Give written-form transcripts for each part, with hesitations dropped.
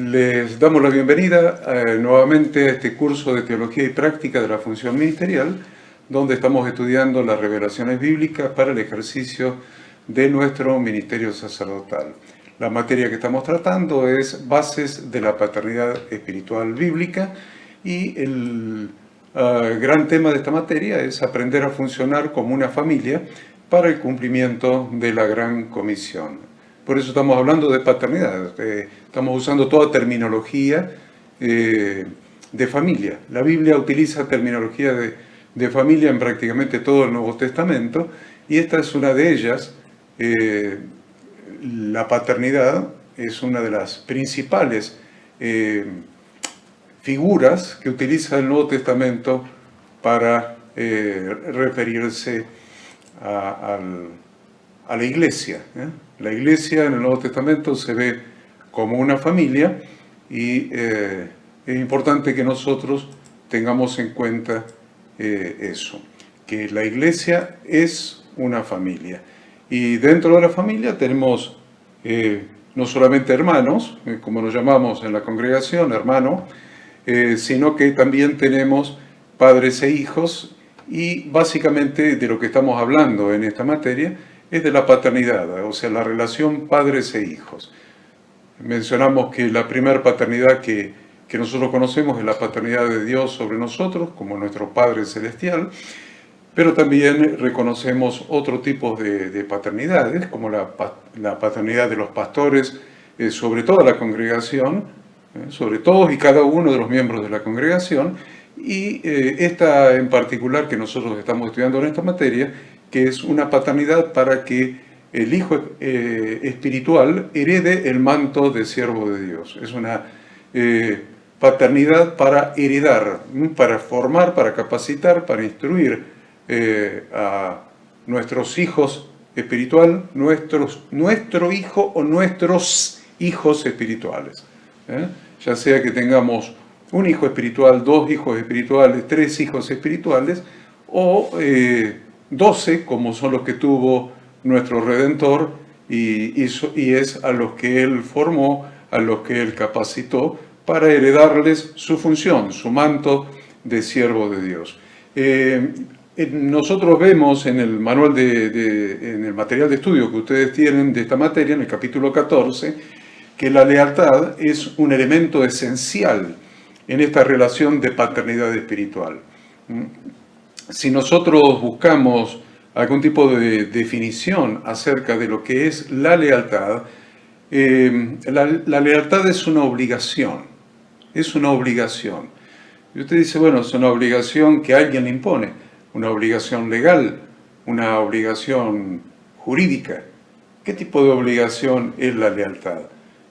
Les damos la bienvenida nuevamente a este curso de Teología y Práctica de la Función Ministerial, donde estamos estudiando las revelaciones bíblicas para el ejercicio de nuestro ministerio sacerdotal. La materia que estamos tratando es Bases de la Paternidad Espiritual Bíblica y el gran tema de esta materia es aprender a funcionar como una familia para el cumplimiento de la Gran Comisión. Por eso estamos hablando de paternidad, estamos usando toda terminología de familia. La Biblia utiliza terminología de familia en prácticamente todo el Nuevo Testamento y esta es una de ellas. La paternidad es una de las principales figuras que utiliza el Nuevo Testamento para referirse a la iglesia. La iglesia en el Nuevo Testamento se ve como una familia y es importante que nosotros tengamos en cuenta eso, que la iglesia es una familia. Y dentro de la familia tenemos no solamente hermanos, como nos llamamos en la congregación, hermano, sino que también tenemos padres e hijos, y básicamente de lo que estamos hablando en esta materia es de la paternidad, o sea, la relación padres e hijos. Mencionamos que la primera paternidad que nosotros conocemos es la paternidad de Dios sobre nosotros, como nuestro Padre Celestial, pero también reconocemos otro tipo de paternidades, como la paternidad de los pastores sobre toda la congregación, sobre todos y cada uno de los miembros de la congregación, y esta en particular que nosotros estamos estudiando en esta materia, que es una paternidad para que el hijo espiritual herede el manto de siervo de Dios. Es una paternidad para heredar, para formar, para capacitar, para instruir a nuestros hijos espirituales, nuestro hijo o nuestros hijos espirituales. Ya sea que tengamos un hijo espiritual, dos hijos espirituales, tres hijos espirituales, o 12, como son los que tuvo nuestro Redentor, y es a los que Él formó, a los que Él capacitó, para heredarles su función, su manto de siervo de Dios. Nosotros vemos en el manual en el material de estudio que ustedes tienen de esta materia, en el capítulo 14, que la lealtad es un elemento esencial en esta relación de paternidad espiritual. Si nosotros buscamos algún tipo de definición acerca de lo que es la lealtad, la lealtad es una obligación, es una obligación. Y usted dice, bueno, es una obligación que alguien le impone, una obligación legal, una obligación jurídica. ¿Qué tipo de obligación es la lealtad?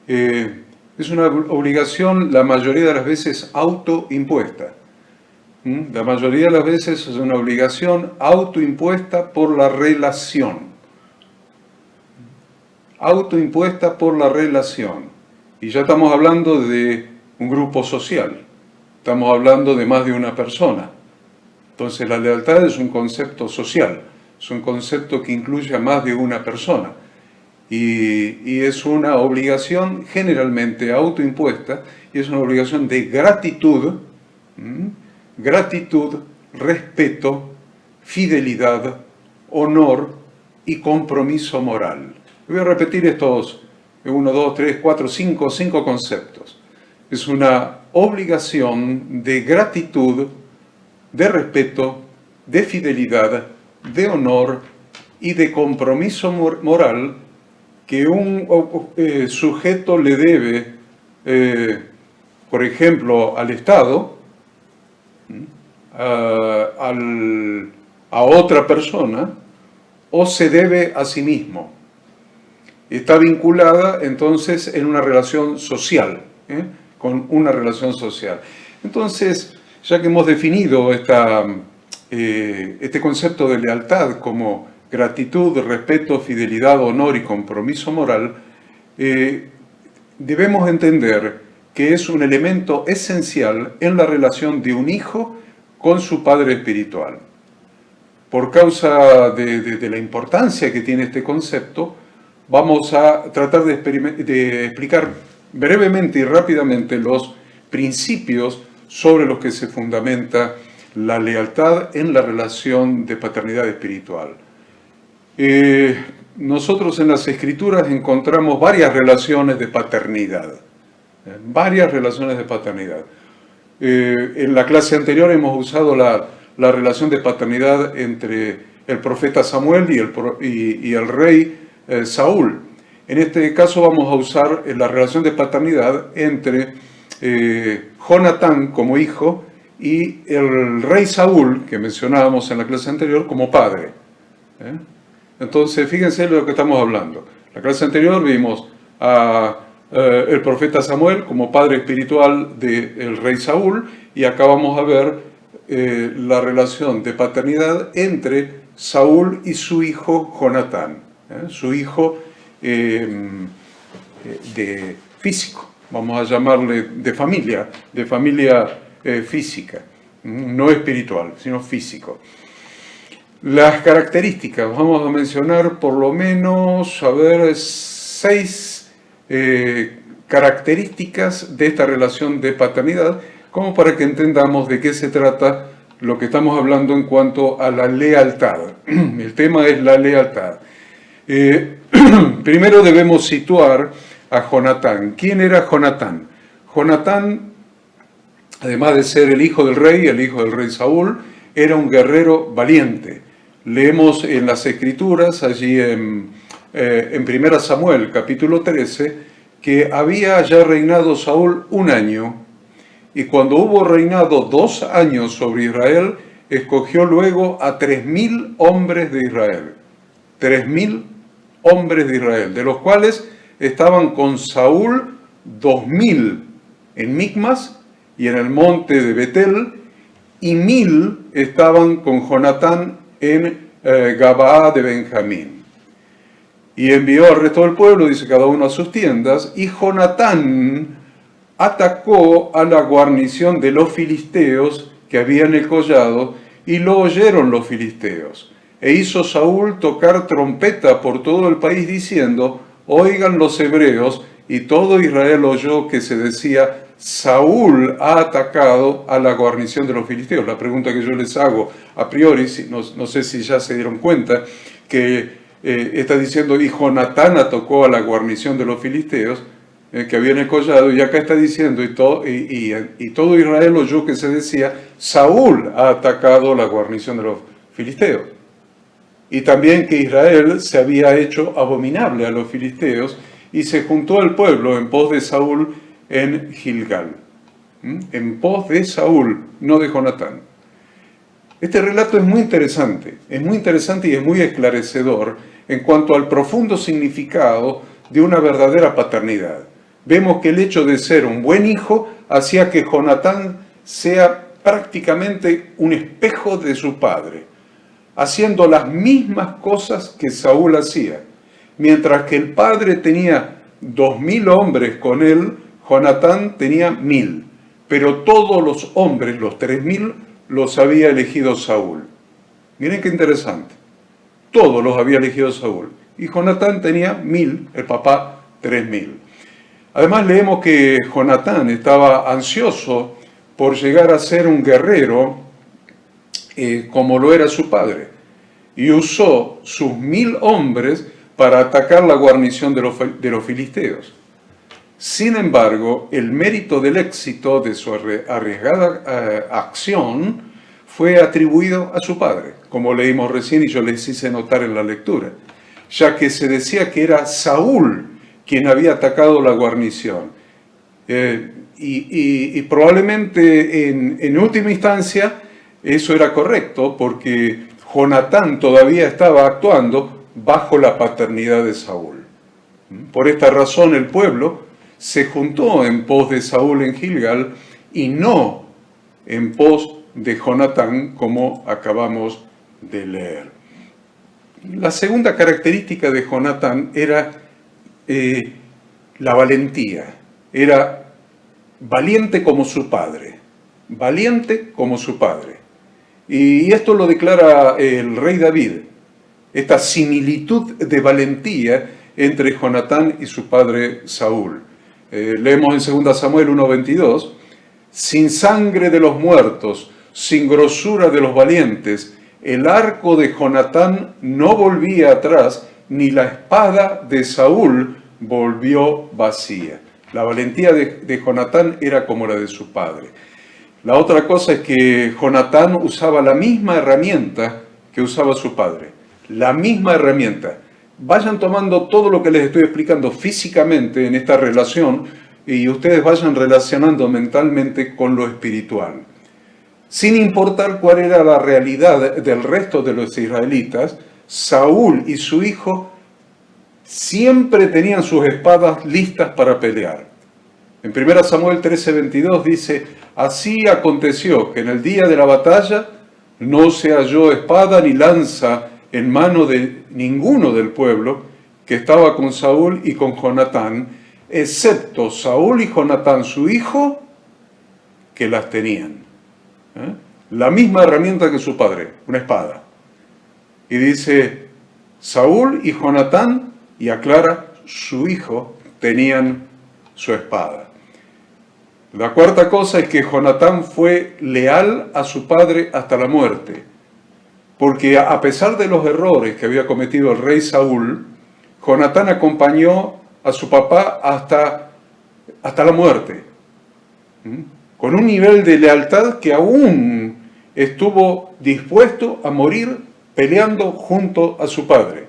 Es una obligación la mayoría de las veces autoimpuesta. La mayoría de las veces es una obligación autoimpuesta por la relación. Autoimpuesta por la relación. Y ya estamos hablando de un grupo social. Estamos hablando de más de una persona. Entonces la lealtad es un concepto social. Es un concepto que incluye a más de una persona. Y es una obligación generalmente autoimpuesta y es una obligación de gratitud. Gratitud, respeto, fidelidad, honor y compromiso moral. Voy a repetir estos 1, 2, 3, 4, 5 conceptos. Es una obligación de gratitud, de respeto, de fidelidad, de honor y de compromiso moral que un sujeto le debe, por ejemplo, al Estado, a otra persona, o se debe a sí mismo. Está vinculada entonces en una relación social, con una relación social. Entonces, ya que hemos definido este concepto de lealtad como gratitud, respeto, fidelidad, honor y compromiso moral, debemos entender que es un elemento esencial en la relación de un hijo con su padre espiritual. Por causa de la importancia que tiene este concepto, vamos a tratar de explicar brevemente y rápidamente los principios sobre los que se fundamenta la lealtad en la relación de paternidad espiritual. Nosotros en las Escrituras encontramos varias relaciones de paternidad. Varias relaciones de paternidad. En la clase anterior hemos usado la relación de paternidad entre el profeta Samuel y el rey Saúl. En este caso vamos a usar la relación de paternidad entre Jonatán como hijo y el rey Saúl, que mencionábamos en la clase anterior, como padre. Entonces, fíjense de lo que estamos hablando. En la clase anterior vimos a el profeta Samuel como padre espiritual del rey Saúl, y acá vamos a ver la relación de paternidad entre Saúl y su hijo Jonatán, su hijo de físico, vamos a llamarle de familia física, no espiritual, sino físico. Las características, vamos a mencionar por lo menos, 6 características de esta relación de paternidad, como para que entendamos de qué se trata lo que estamos hablando en cuanto a la lealtad. El tema es la lealtad. Primero debemos situar a Jonatán. ¿Quién era Jonatán? Jonatán, además de ser el hijo del rey Saúl, era un guerrero valiente. Leemos en las Escrituras, allí en 1 Samuel, capítulo 13, que había ya reinado Saúl 1 año, y cuando hubo reinado 2 años sobre Israel, escogió luego a 3.000 hombres de Israel. 3.000 hombres de Israel, de los cuales estaban con Saúl 2.000 en Micmas y en el monte de Betel, y 1.000 estaban con Jonatán en Gabaa de Benjamín. Y envió al resto del pueblo, dice, cada uno a sus tiendas, y Jonatán atacó a la guarnición de los filisteos que había en el collado, y lo oyeron los filisteos. E hizo Saúl tocar trompeta por todo el país, diciendo, oigan los hebreos, y todo Israel oyó que se decía, Saúl ha atacado a la guarnición de los filisteos. La pregunta que yo les hago a priori, no sé si ya se dieron cuenta, que está diciendo, y Jonatán atacó a la guarnición de los filisteos, que había en el collado, y acá está diciendo, y todo Israel oyó que se decía, Saúl ha atacado la guarnición de los filisteos. Y también que Israel se había hecho abominable a los filisteos, y se juntó el pueblo en pos de Saúl en Gilgal. En pos de Saúl, no de Jonatán. Este relato es muy interesante y es muy esclarecedor en cuanto al profundo significado de una verdadera paternidad. Vemos que el hecho de ser un buen hijo hacía que Jonatán sea prácticamente un espejo de su padre, haciendo las mismas cosas que Saúl hacía. Mientras que el padre tenía 2.000 hombres con él, Jonatán tenía 1.000. Pero todos los hombres, los 3.000, los había elegido Saúl. Miren qué interesante. Todos los había elegido Saúl. Y Jonatán tenía 1.000, el papá 3.000. Además leemos que Jonatán estaba ansioso por llegar a ser un guerrero como lo era su padre. Y usó sus 1.000 hombres para atacar la guarnición de los filisteos. Sin embargo, el mérito del éxito de su arriesgada acción fue atribuido a su padre, como leímos recién y yo les hice notar en la lectura, ya que se decía que era Saúl quien había atacado la guarnición. Y probablemente en última instancia eso era correcto, porque Jonatán todavía estaba actuando bajo la paternidad de Saúl. Por esta razón el pueblo se juntó en pos de Saúl en Gilgal y no en pos de Jonatán, como acabamos de leer. La segunda característica de Jonatán era la valentía. Era valiente como su padre. Valiente como su padre. Y esto lo declara el rey David. Esta similitud de valentía entre Jonatán y su padre Saúl. Leemos en 2 Samuel 1:22, sin sangre de los muertos, sin grosura de los valientes, el arco de Jonatán no volvía atrás, ni la espada de Saúl volvió vacía. La valentía de Jonatán era como la de su padre. La otra cosa es que Jonatán usaba la misma herramienta que usaba su padre. La misma herramienta. Vayan tomando todo lo que les estoy explicando físicamente en esta relación y ustedes vayan relacionando mentalmente con lo espiritual. Sin importar cuál era la realidad del resto de los israelitas, Saúl y su hijo siempre tenían sus espadas listas para pelear. En 1 Samuel 13:22 dice, así aconteció que en el día de la batalla no se halló espada ni lanza en mano de ninguno del pueblo que estaba con Saúl y con Jonatán, excepto Saúl y Jonatán, su hijo, que las tenían. La misma herramienta que su padre, una espada. Y dice, Saúl y Jonatán, y aclara, su hijo, tenían su espada. La cuarta cosa es que Jonatán fue leal a su padre hasta la muerte, porque a pesar de los errores que había cometido el rey Saúl, Jonatán acompañó a su papá hasta la muerte, con un nivel de lealtad que aún estuvo dispuesto a morir peleando junto a su padre.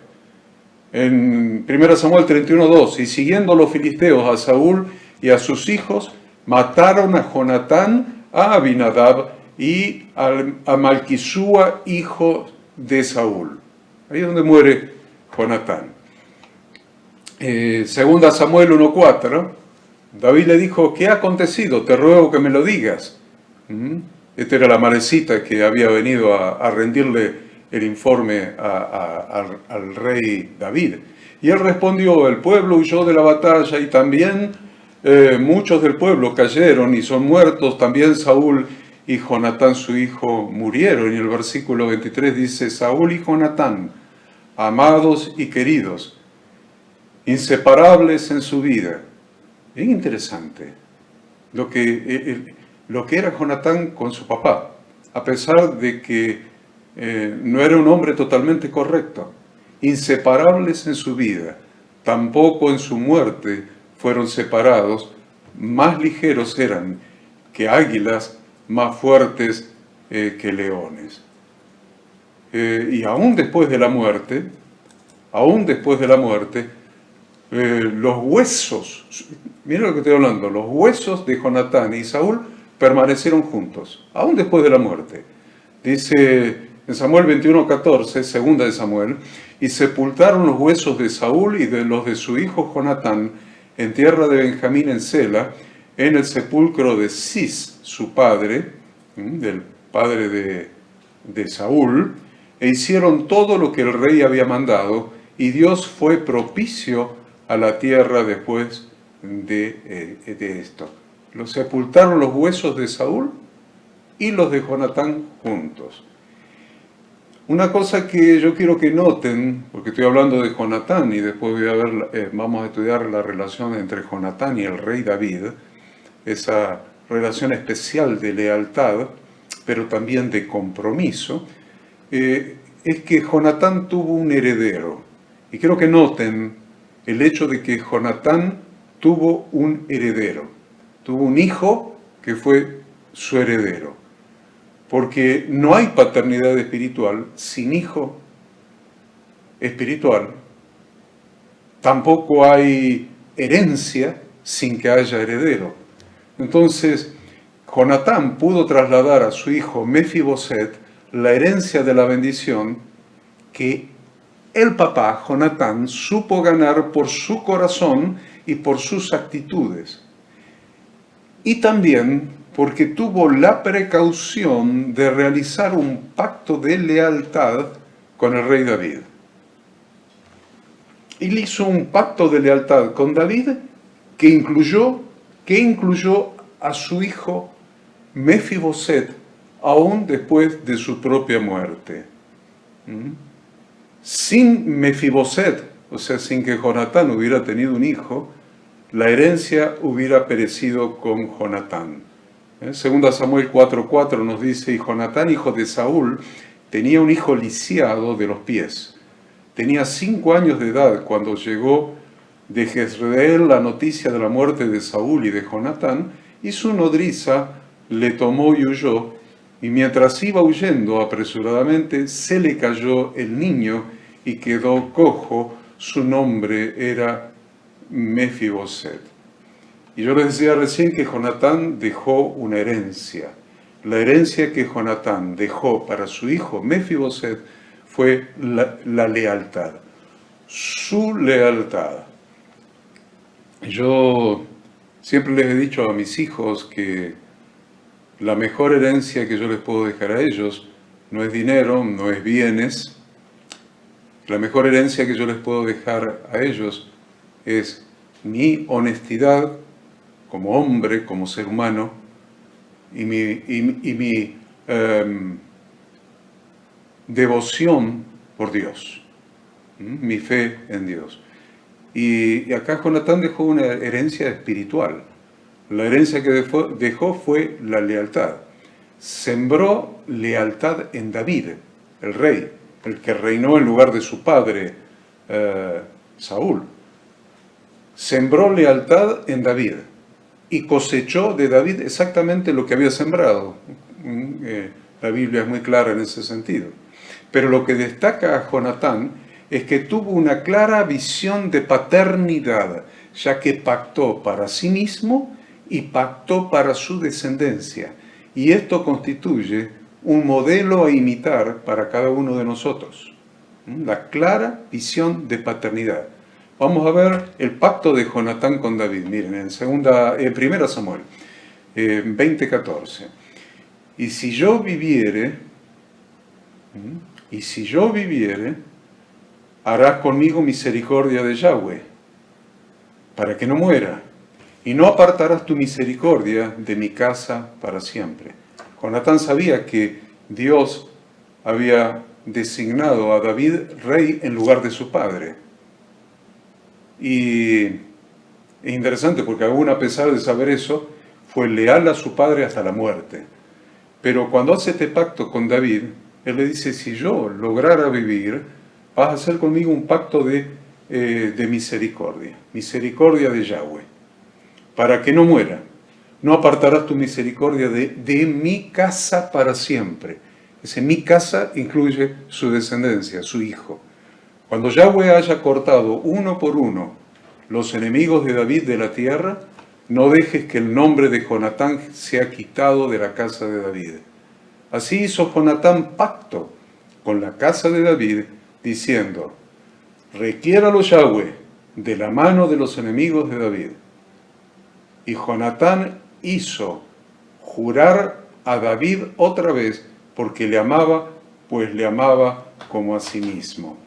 En 1 Samuel 31:2, y siguiendo los filisteos a Saúl y a sus hijos, mataron a Jonatán, a Abinadab y a Malquisúa, hijo de Saúl. Ahí es donde muere Jonatán. 2 Samuel 1:4, David le dijo, ¿qué ha acontecido? Te ruego que me lo digas. Esta era la marecita que había venido a rendirle el informe al rey David. Y él respondió, el pueblo huyó de la batalla y también muchos del pueblo cayeron y son muertos, también Saúl y Jonatán su hijo murieron. Y el versículo 23 dice, Saúl y Jonatán, amados y queridos, inseparables en su vida. Bien interesante lo que era Jonatán con su papá, a pesar de que no era un hombre totalmente correcto. Inseparables en su vida, tampoco en su muerte fueron separados, más ligeros eran que águilas, más fuertes que leones. Y aún después de la muerte, los huesos, miren lo que estoy hablando, los huesos de Jonatán y Saúl permanecieron juntos, aún después de la muerte. Dice en Samuel 21:14, segunda de Samuel, y sepultaron los huesos de Saúl y de los de su hijo Jonatán en tierra de Benjamín en Sela, en el sepulcro de Cis, su padre, del padre de Saúl, e hicieron todo lo que el rey había mandado, y Dios fue propicio a la tierra después de esto. Los sepultaron los huesos de Saúl y los de Jonatán juntos. Una cosa que yo quiero que noten, porque estoy hablando de Jonatán y después vamos a estudiar la relación entre Jonatán y el rey David, esa relación especial de lealtad, pero también de compromiso, es que Jonatán tuvo un heredero. Y quiero que noten el hecho de que Jonatán tuvo un heredero, tuvo un hijo que fue su heredero. Porque no hay paternidad espiritual sin hijo espiritual. Tampoco hay herencia sin que haya heredero. Entonces, Jonatán pudo trasladar a su hijo Mefiboset la herencia de la bendición que el papá, Jonatán, supo ganar por su corazón y por sus actitudes. Y también porque tuvo la precaución de realizar un pacto de lealtad con el rey David. Él hizo un pacto de lealtad con David que incluyó a su hijo Mefiboset, aún después de su propia muerte. Sin Mefiboset, o sea, sin que Jonatán hubiera tenido un hijo, la herencia hubiera perecido con Jonatán. Segunda Samuel 4:4 nos dice, y Jonatán, hijo de Saúl, tenía un hijo lisiado de los pies. Tenía 5 años de edad cuando llegó de Jezreel la noticia de la muerte de Saúl y de Jonatán, y su nodriza le tomó y huyó, y mientras iba huyendo apresuradamente, se le cayó el niño y quedó cojo. Su nombre era Mefiboset. Y yo les decía recién que Jonatán dejó una herencia. La herencia que Jonatán dejó para su hijo Mefiboset fue la lealtad, su lealtad. Yo siempre les he dicho a mis hijos que la mejor herencia que yo les puedo dejar a ellos no es dinero, no es bienes. La mejor herencia que yo les puedo dejar a ellos es mi honestidad como hombre, como ser humano, y mi devoción por Dios, mi fe en Dios. Y acá Jonatán dejó una herencia espiritual. La herencia que dejó fue la lealtad. Sembró lealtad en David, el rey, el que reinó en lugar de su padre, Saúl. Sembró lealtad en David y cosechó de David exactamente lo que había sembrado. La Biblia es muy clara en ese sentido. Pero lo que destaca a Jonatán es que tuvo una clara visión de paternidad, ya que pactó para sí mismo y pactó para su descendencia. Y esto constituye un modelo a imitar para cada uno de nosotros. La clara visión de paternidad. Vamos a ver el pacto de Jonatán con David. Miren, en 1 Samuel 20:14. Y si yo viviere, harás conmigo misericordia de Yahweh, para que no muera, y no apartarás tu misericordia de mi casa para siempre. Jonatán sabía que Dios había designado a David rey en lugar de su padre. Y es interesante porque aún a pesar de saber eso, fue leal a su padre hasta la muerte. Pero cuando hace este pacto con David, él le dice, si yo lograra vivir, vas a hacer conmigo un pacto de misericordia de Yahweh, para que no muera. No apartarás tu misericordia de mi casa para siempre. Ese mi casa incluye su descendencia, su hijo. Cuando Yahweh haya cortado uno por uno los enemigos de David de la tierra, no dejes que el nombre de Jonatán sea quitado de la casa de David. Así hizo Jonatán pacto con la casa de David, diciendo, requiéralo Yahweh de la mano de los enemigos de David. Y Jonatán hizo jurar a David otra vez, porque le amaba, pues le amaba como a sí mismo.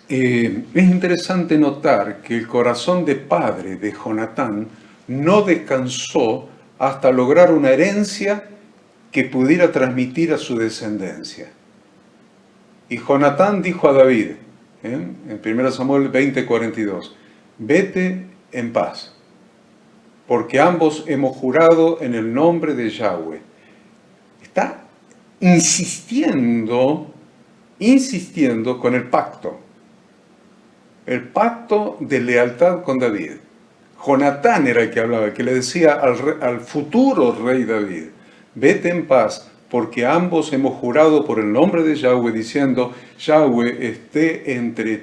Es interesante notar que el corazón de padre de Jonatán no descansó hasta lograr una herencia que pudiera transmitir a su descendencia. Y Jonatán dijo a David, en 1 Samuel 20:42, vete en paz, porque ambos hemos jurado en el nombre de Yahweh. Está insistiendo con el pacto de lealtad con David. Jonatán era el que hablaba, el que le decía al futuro rey David, vete en paz, porque ambos hemos jurado por el nombre de Yahweh, diciendo, Yahweh esté entre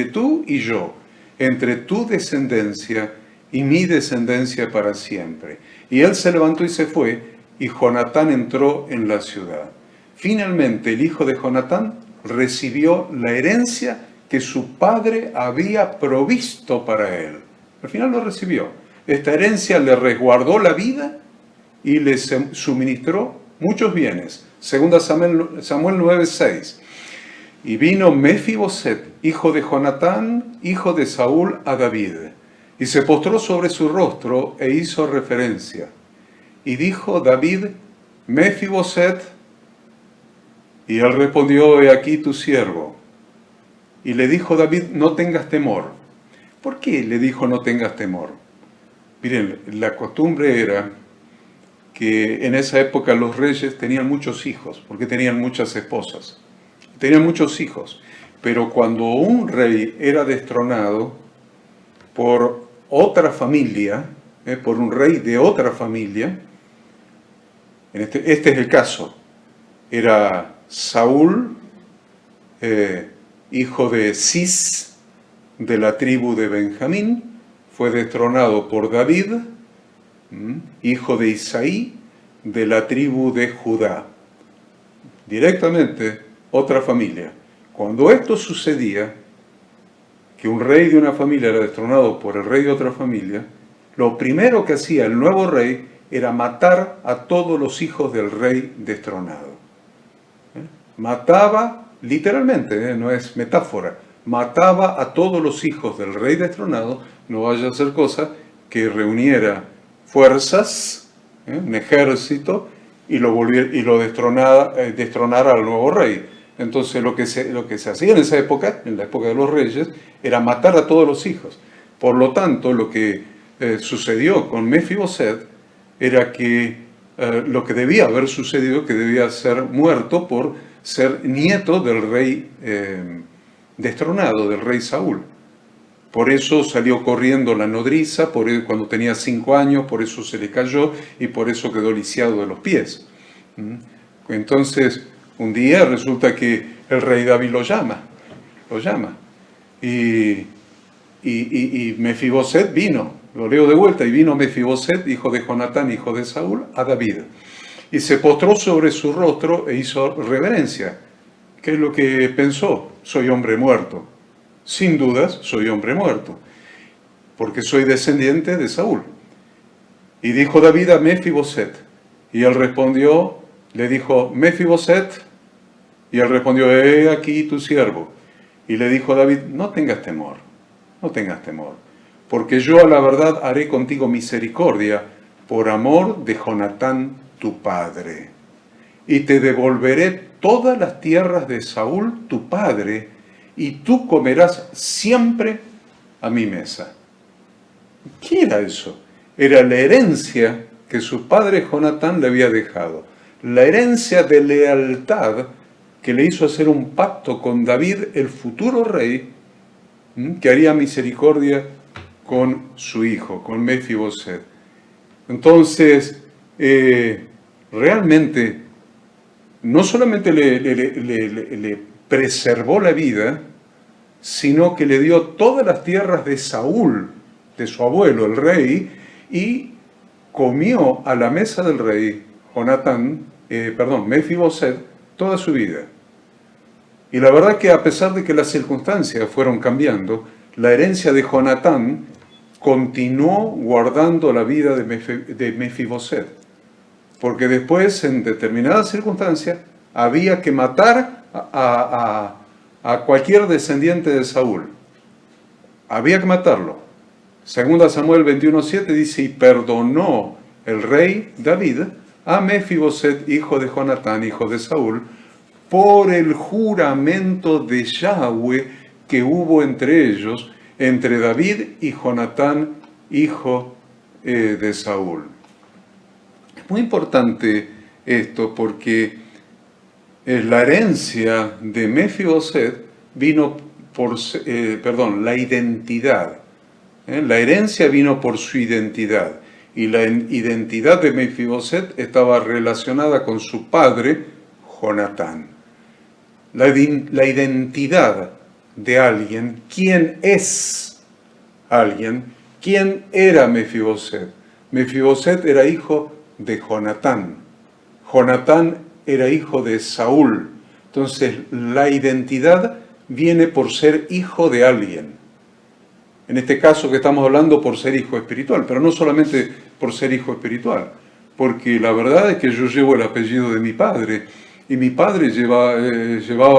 tú y yo, entre tu descendencia y mi descendencia para siempre. Y él se levantó y se fue, y Jonatán entró en la ciudad. Finalmente, el hijo de Jonatán recibió la herencia que su padre había provisto para él. Al final lo recibió. Esta herencia le resguardó la vida y le suministró muchos bienes. 2 Samuel 9:6. Y vino Mefiboset, hijo de Jonatán, hijo de Saúl, a David, y se postró sobre su rostro e hizo reverencia. Y dijo David, Mefiboset, y él respondió, he aquí tu siervo. Y le dijo David, no tengas temor, ¿Por qué le dijo no tengas temor? Miren, la costumbre era que en esa época los reyes tenían muchos hijos, porque tenían muchas esposas. Tenían muchos hijos. Pero cuando un rey era destronado por otra familia, por un rey de otra familia, este es el caso, era Saúl, hijo de Cis, de la tribu de Benjamín, fue destronado por David, hijo de Isaí, de la tribu de Judá. Directamente, otra familia. Cuando esto sucedía, que un rey de una familia era destronado por el rey de otra familia, lo primero que hacía el nuevo rey era matar a todos los hijos del rey destronado. Mataba, literalmente, no es metáfora, mataba a todos los hijos del rey destronado, no vaya a ser cosa que reuniera fuerzas, un ejército, y lo destronara al nuevo rey. Entonces lo que se hacía en esa época, en la época de los reyes, era matar a todos los hijos. Por lo tanto, lo que sucedió con Mefiboset era que lo que debía haber sucedido, que debía ser muerto por ser nieto del rey destronado, del rey Saúl. Por eso salió corriendo la nodriza, cuando tenía 5 años, por eso se le cayó y por eso quedó lisiado de los pies. Entonces, un día resulta que el rey David lo llama. Y Mefiboset vino, lo leo de vuelta, y vino Mefiboset, hijo de Jonatán, hijo de Saúl, a David. Y se postró sobre su rostro e hizo reverencia. ¿Qué es lo que pensó? Soy hombre muerto. Sin dudas, soy hombre muerto, porque soy descendiente de Saúl. Y dijo David a Mefiboset, y él respondió, le dijo, Mefiboset, y él respondió, he aquí tu siervo. Y le dijo David, no tengas temor, porque yo a la verdad haré contigo misericordia por amor de Jonatán tu padre. Y te devolveré todas las tierras de Saúl tu padre, y tú comerás siempre a mi mesa. ¿Qué era eso? Era la herencia que su padre Jonatán le había dejado. La herencia de lealtad que le hizo hacer un pacto con David, el futuro rey, que haría misericordia con su hijo, con Mefiboset. Entonces, realmente, no solamente le preservó la vida, sino que le dio todas las tierras de Saúl, de su abuelo, el rey, y comió a la mesa del rey Mefiboset, toda su vida. Y la verdad que a pesar de que las circunstancias fueron cambiando, la herencia de Jonatán continuó guardando la vida de Mefiboset. Porque después, en determinadas circunstancias, había que matar a cualquier descendiente de Saúl. Había que matarlo. Segunda Samuel 21:7 dice, y perdonó el rey David a Mefiboset, hijo de Jonatán, hijo de Saúl, por el juramento de Yahweh que hubo entre ellos, entre David y Jonatán, hijo de Saúl. Es muy importante esto porque la herencia de Mefiboset vino por, la identidad. La herencia vino por su identidad. Y la identidad de Mefiboset estaba relacionada con su padre, Jonatán. La identidad de alguien, ¿quién es alguien? ¿Quién era Mefiboset? Mefiboset era hijo de Jonatán. Jonatán era hijo de Saúl. Entonces, la identidad viene por ser hijo de alguien. En este caso que estamos hablando por ser hijo espiritual, pero no solamente por ser hijo espiritual, porque la verdad es que yo llevo el apellido de mi padre, y mi padre llevaba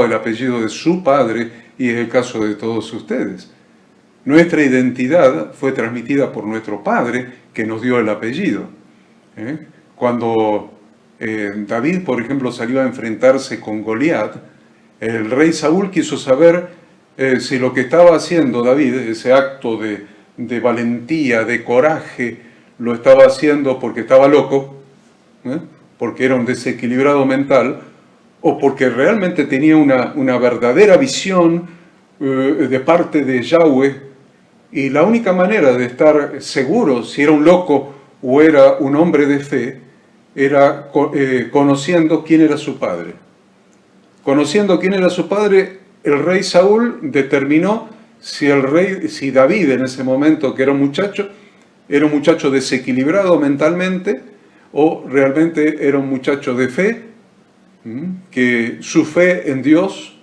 el apellido de su padre, y es el caso de todos ustedes. Nuestra identidad fue transmitida por nuestro padre, que nos dio el apellido. Cuando David, por ejemplo, salió a enfrentarse con Goliat, el rey Saúl quiso saber si lo que estaba haciendo David, ese acto de valentía, de coraje, lo estaba haciendo porque estaba loco, porque era un desequilibrado mental, o porque realmente tenía una verdadera visión de parte de Yahweh, y la única manera de estar seguro si era un loco o era un hombre de fe, era conociendo quién era su padre. Conociendo quién era su padre, el rey Saúl determinó si David en ese momento, que era un muchacho desequilibrado mentalmente, o realmente era un muchacho de fe, que su fe en Dios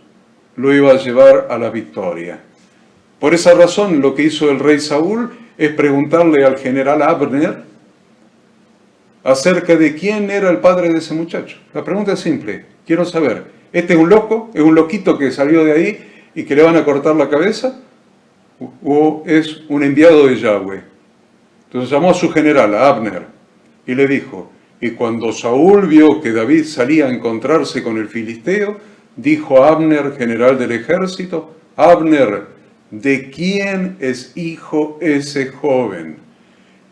lo iba a llevar a la victoria. Por esa razón, lo que hizo el rey Saúl es preguntarle al general Abner acerca de quién era el padre de ese muchacho. La pregunta es simple, quiero saber, ¿este es un loco? ¿Es un loquito que salió de ahí y que le van a cortar la cabeza? ¿O es un enviado de Yahweh? Entonces llamó a su general, a Abner, y le dijo, y cuando Saúl vio que David salía a encontrarse con el filisteo, dijo a Abner, general del ejército, Abner, ¿de quién es hijo ese joven?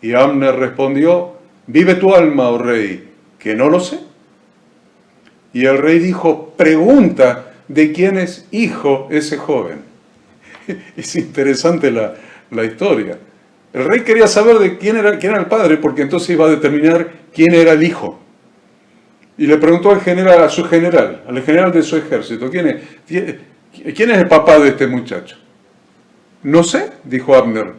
Y Abner respondió, vive tu alma, oh rey, que no lo sé. Y el rey dijo, pregunta de quién es hijo ese joven. Es interesante la historia. El rey quería saber de quién era el padre, porque entonces iba a determinar quién era el hijo. Y le preguntó al general de su ejército, ¿quién es el papá de este muchacho? No sé, dijo Abner.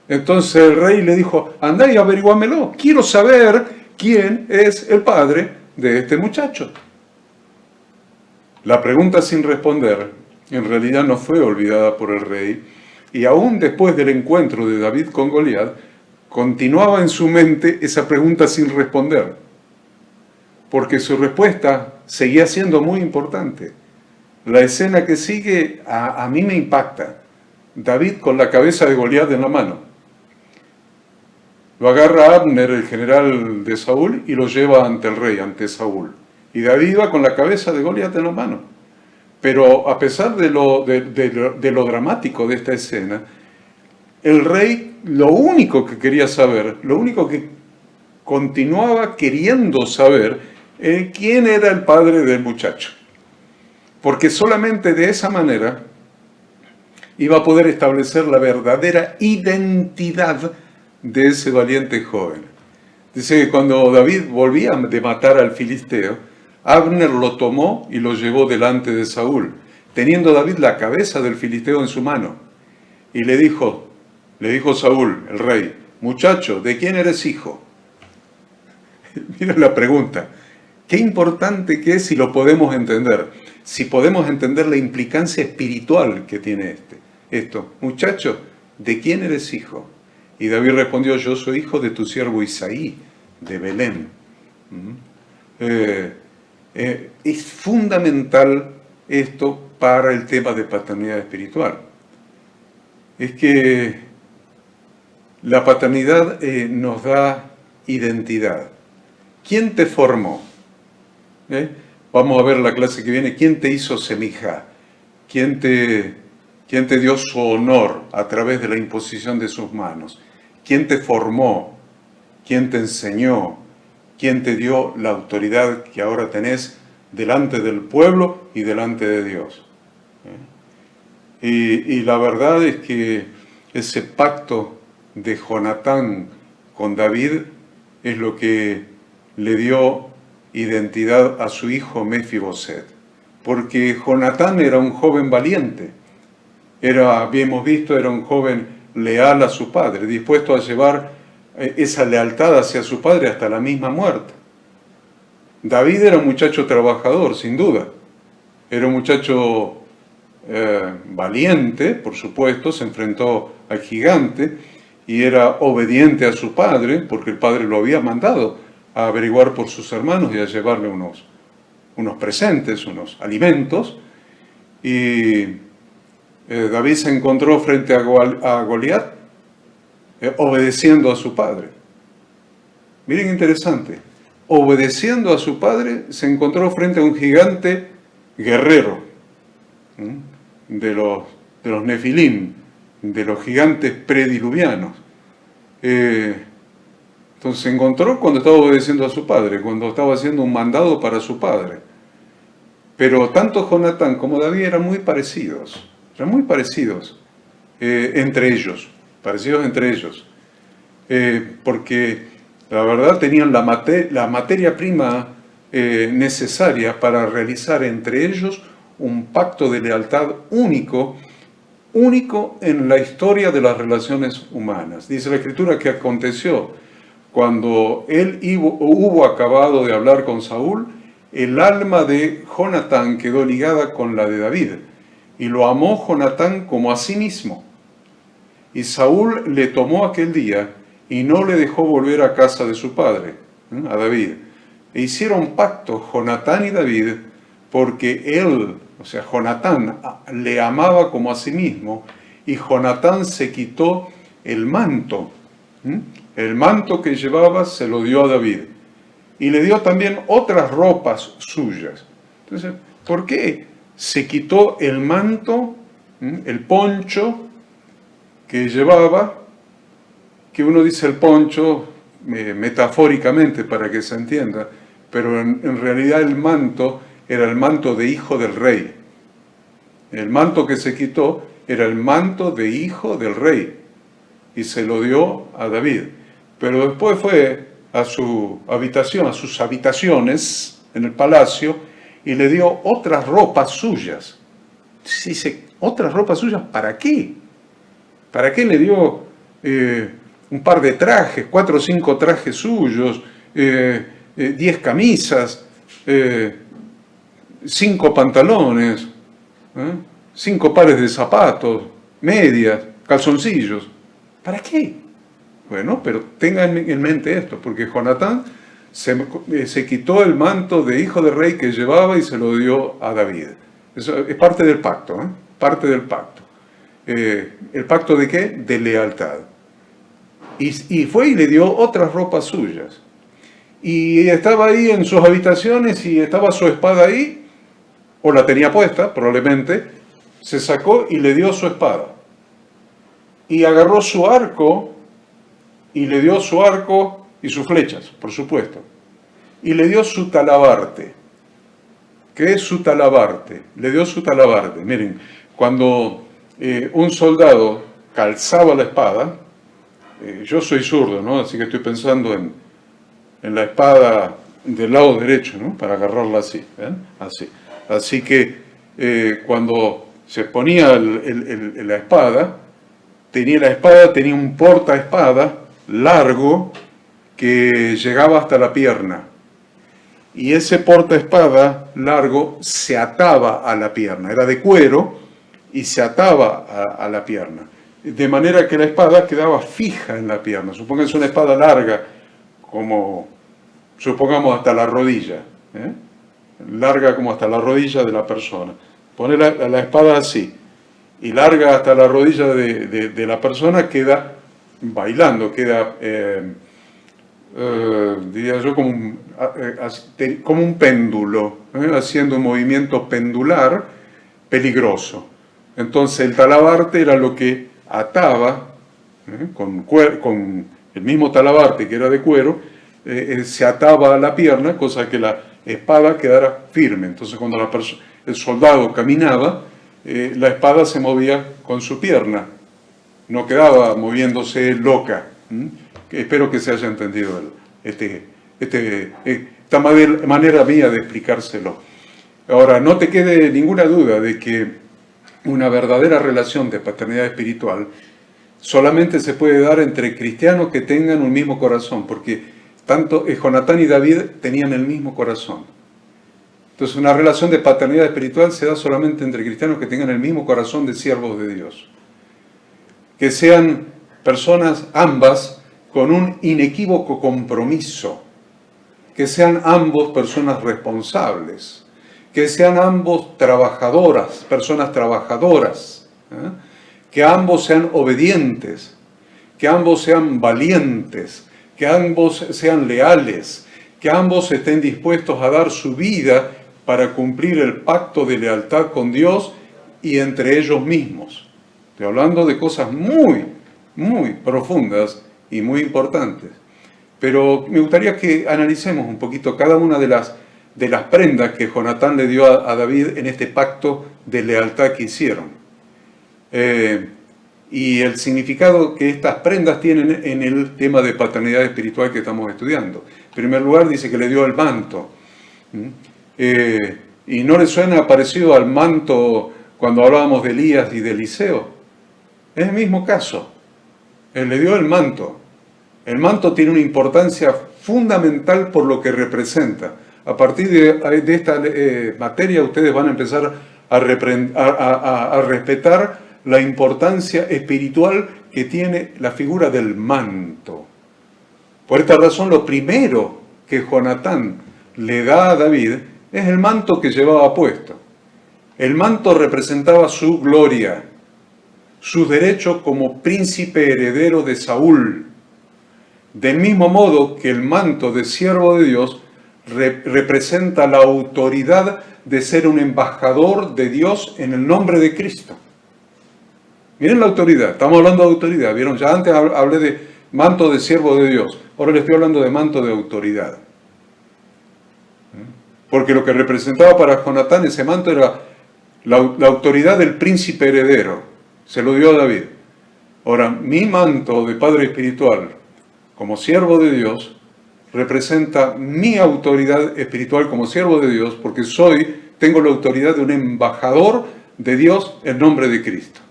Entonces el rey le dijo, andá y averiguámelo, quiero saber quién es el padre de este muchacho. La pregunta sin responder en realidad no fue olvidada por el rey, y aún después del encuentro de David con Goliat, continuaba en su mente esa pregunta sin responder, porque su respuesta seguía siendo muy importante. La escena que sigue a mí me impacta. David con la cabeza de Goliat en la mano. Lo agarra Abner, el general de Saúl, y lo lleva ante el rey, ante Saúl. Y David va con la cabeza de Goliat en la mano. Pero a pesar de lo dramático de esta escena, el rey lo único que quería saber, lo único que continuaba queriendo saber, quién era el padre del muchacho. Porque solamente de esa manera iba a poder establecer la verdadera identidad de ese valiente joven. Dice que cuando David volvía de matar al filisteo, Abner lo tomó y lo llevó delante de Saúl, teniendo David la cabeza del filisteo en su mano. Y le dijo Saúl, el rey, muchacho, ¿de quién eres hijo? Mira la pregunta. Qué importante que es si lo podemos entender. Si podemos entender la implicancia espiritual que tiene esto. Muchacho, ¿de quién eres hijo? Y David respondió, yo soy hijo de tu siervo Isaí, de Belén. Es fundamental esto para el tema de paternidad espiritual. Es que la paternidad nos da identidad. ¿Quién te formó? Vamos a ver la clase que viene. ¿Quién te hizo semija? ¿Quién te dio su honor a través de la imposición de sus manos? ¿Quién te formó? ¿Quién te enseñó? ¿Quién te dio la autoridad que ahora tenés delante del pueblo y delante de Dios? Y la verdad es que ese pacto de Jonatán con David es lo que le dio identidad a su hijo Mefiboset, porque Jonatán era un joven valiente, habíamos visto, era un joven leal a su padre, dispuesto a llevar esa lealtad hacia su padre hasta la misma muerte. David era un muchacho trabajador, sin duda, era un muchacho valiente, por supuesto, se enfrentó al gigante y era obediente a su padre, porque el padre lo había mandado a averiguar por sus hermanos y a llevarle unos presentes, unos alimentos. Y David se encontró frente a Goliat obedeciendo a su padre. Miren, interesante, obedeciendo a su padre se encontró frente a un gigante guerrero. de los nefilim, de los gigantes prediluvianos. Entonces se encontró cuando estaba obedeciendo a su padre, cuando estaba haciendo un mandado para su padre. Pero tanto Jonatán como David eran muy parecidos entre ellos, porque la verdad tenían la materia prima necesaria para realizar entre ellos un pacto de lealtad único en la historia de las relaciones humanas. Dice la Escritura que aconteció cuando él hubo acabado de hablar con Saúl, el alma de Jonatán quedó ligada con la de David, y lo amó Jonatán como a sí mismo. Y Saúl le tomó aquel día y no le dejó volver a casa de su padre, a David. E hicieron pacto Jonatán y David, porque él, o sea, Jonatán, le amaba como a sí mismo, y Jonatán se quitó el manto. El manto que llevaba se lo dio a David. Y le dio también otras ropas suyas. Entonces, ¿por qué se quitó el manto, el poncho que llevaba? Que uno dice el poncho metafóricamente para que se entienda, pero en realidad el manto era el manto de hijo del rey. El manto que se quitó era el manto de hijo del rey y se lo dio a David. Pero después fue a su habitación, a sus habitaciones en el palacio, y le dio otras ropas suyas. Dice, ¿otras ropas suyas? ¿Para qué? ¿Para qué le dio un par de trajes, 4 o 5 trajes suyos, 10 camisas, 5 pantalones, 5 pares de zapatos, medias, calzoncillos? ¿Para qué? Bueno, pero tengan en mente esto, porque Jonatán se quitó el manto de hijo de rey que llevaba y se lo dio a David. Eso es parte del pacto, parte del pacto. ¿El pacto de qué? De lealtad. Y fue y le dio otras ropas suyas. Y estaba ahí en sus habitaciones y estaba su espada ahí, o la tenía puesta, probablemente, se sacó y le dio su espada. Y agarró su arco, y le dio su arco y sus flechas, por supuesto. Y le dio su talabarte. ¿Qué es su talabarte? Le dio su talabarte. Miren, cuando un soldado calzaba la espada, yo soy zurdo, ¿no? Así que estoy pensando en la espada del lado derecho, ¿no? Para agarrarla así, así. Así que cuando se ponía la espada tenía un portaespada largo que llegaba hasta la pierna. Y ese portaespada largo se ataba a la pierna. Era de cuero y se ataba a la pierna. De manera que la espada quedaba fija en la pierna. Supónganse una espada larga, como supongamos hasta la rodilla. Larga como hasta la rodilla de la persona. Pone la espada así y larga hasta la rodilla de la persona, queda bailando, queda, diría yo, como un péndulo, haciendo un movimiento pendular peligroso. Entonces el talabarte era lo que ataba, con el mismo talabarte que era de cuero, se ataba a la pierna, cosa que la espada quedara firme. Entonces cuando el soldado caminaba, la espada se movía con su pierna, no quedaba moviéndose loca. Espero que se haya entendido esta manera mía de explicárselo. Ahora, no te quede ninguna duda de que una verdadera relación de paternidad espiritual solamente se puede dar entre cristianos que tengan un mismo corazón, porque tanto Jonatán y David tenían el mismo corazón. Entonces, una relación de paternidad espiritual se da solamente entre cristianos que tengan el mismo corazón de siervos de Dios. Que sean personas ambas con un inequívoco compromiso. Que sean ambos personas responsables. Que sean ambos personas trabajadoras. Que ambos sean obedientes. Que ambos sean valientes. Que ambos sean leales. Que ambos estén dispuestos a dar su vida para cumplir el pacto de lealtad con Dios y entre ellos mismos. Estoy hablando de cosas muy, muy profundas y muy importantes. Pero me gustaría que analicemos un poquito cada una de las prendas que Jonatán le dio a David en este pacto de lealtad que hicieron. Y el significado que estas prendas tienen en el tema de paternidad espiritual que estamos estudiando. En primer lugar dice que le dio el manto. ¿Y no le suena parecido al manto cuando hablábamos de Elías y de Eliseo? Es el mismo caso. Él le dio el manto. El manto tiene una importancia fundamental por lo que representa. A partir de esta materia ustedes van a empezar a respetar la importancia espiritual que tiene la figura del manto. Por esta razón, lo primero que Jonatán le da a David es el manto que llevaba puesto. El manto representaba su gloria, sus derechos como príncipe heredero de Saúl. Del mismo modo que el manto de siervo de Dios representa la autoridad de ser un embajador de Dios en el nombre de Cristo. Miren la autoridad, estamos hablando de autoridad, ¿vieron? Ya antes hablé de manto de siervo de Dios, ahora le estoy hablando de manto de autoridad. Porque lo que representaba para Jonatán ese manto era la autoridad del príncipe heredero, se lo dio a David. Ahora, mi manto de padre espiritual, como siervo de Dios, representa mi autoridad espiritual como siervo de Dios, porque tengo la autoridad de un embajador de Dios en nombre de Cristo.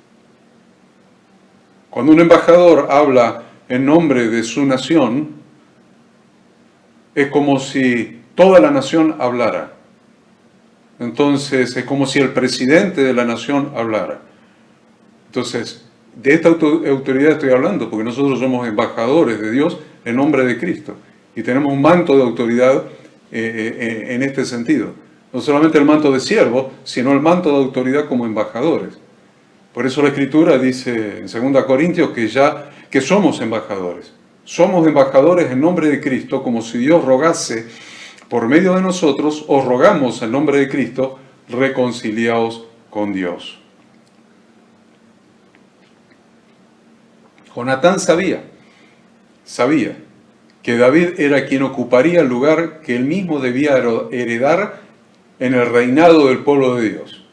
Cuando un embajador habla en nombre de su nación, es como si toda la nación hablara. Entonces, es como si el presidente de la nación hablara. Entonces, de esta autoridad estoy hablando, porque nosotros somos embajadores de Dios en nombre de Cristo. Y tenemos un manto de autoridad en este sentido. No solamente el manto de siervo, sino el manto de autoridad como embajadores. Por eso la Escritura dice en 2 Corintios que somos embajadores. Somos embajadores en nombre de Cristo, como si Dios rogase por medio de nosotros, os rogamos en nombre de Cristo, reconciliaos con Dios. Jonatán sabía que David era quien ocuparía el lugar que él mismo debía heredar en el reinado del pueblo de Dios.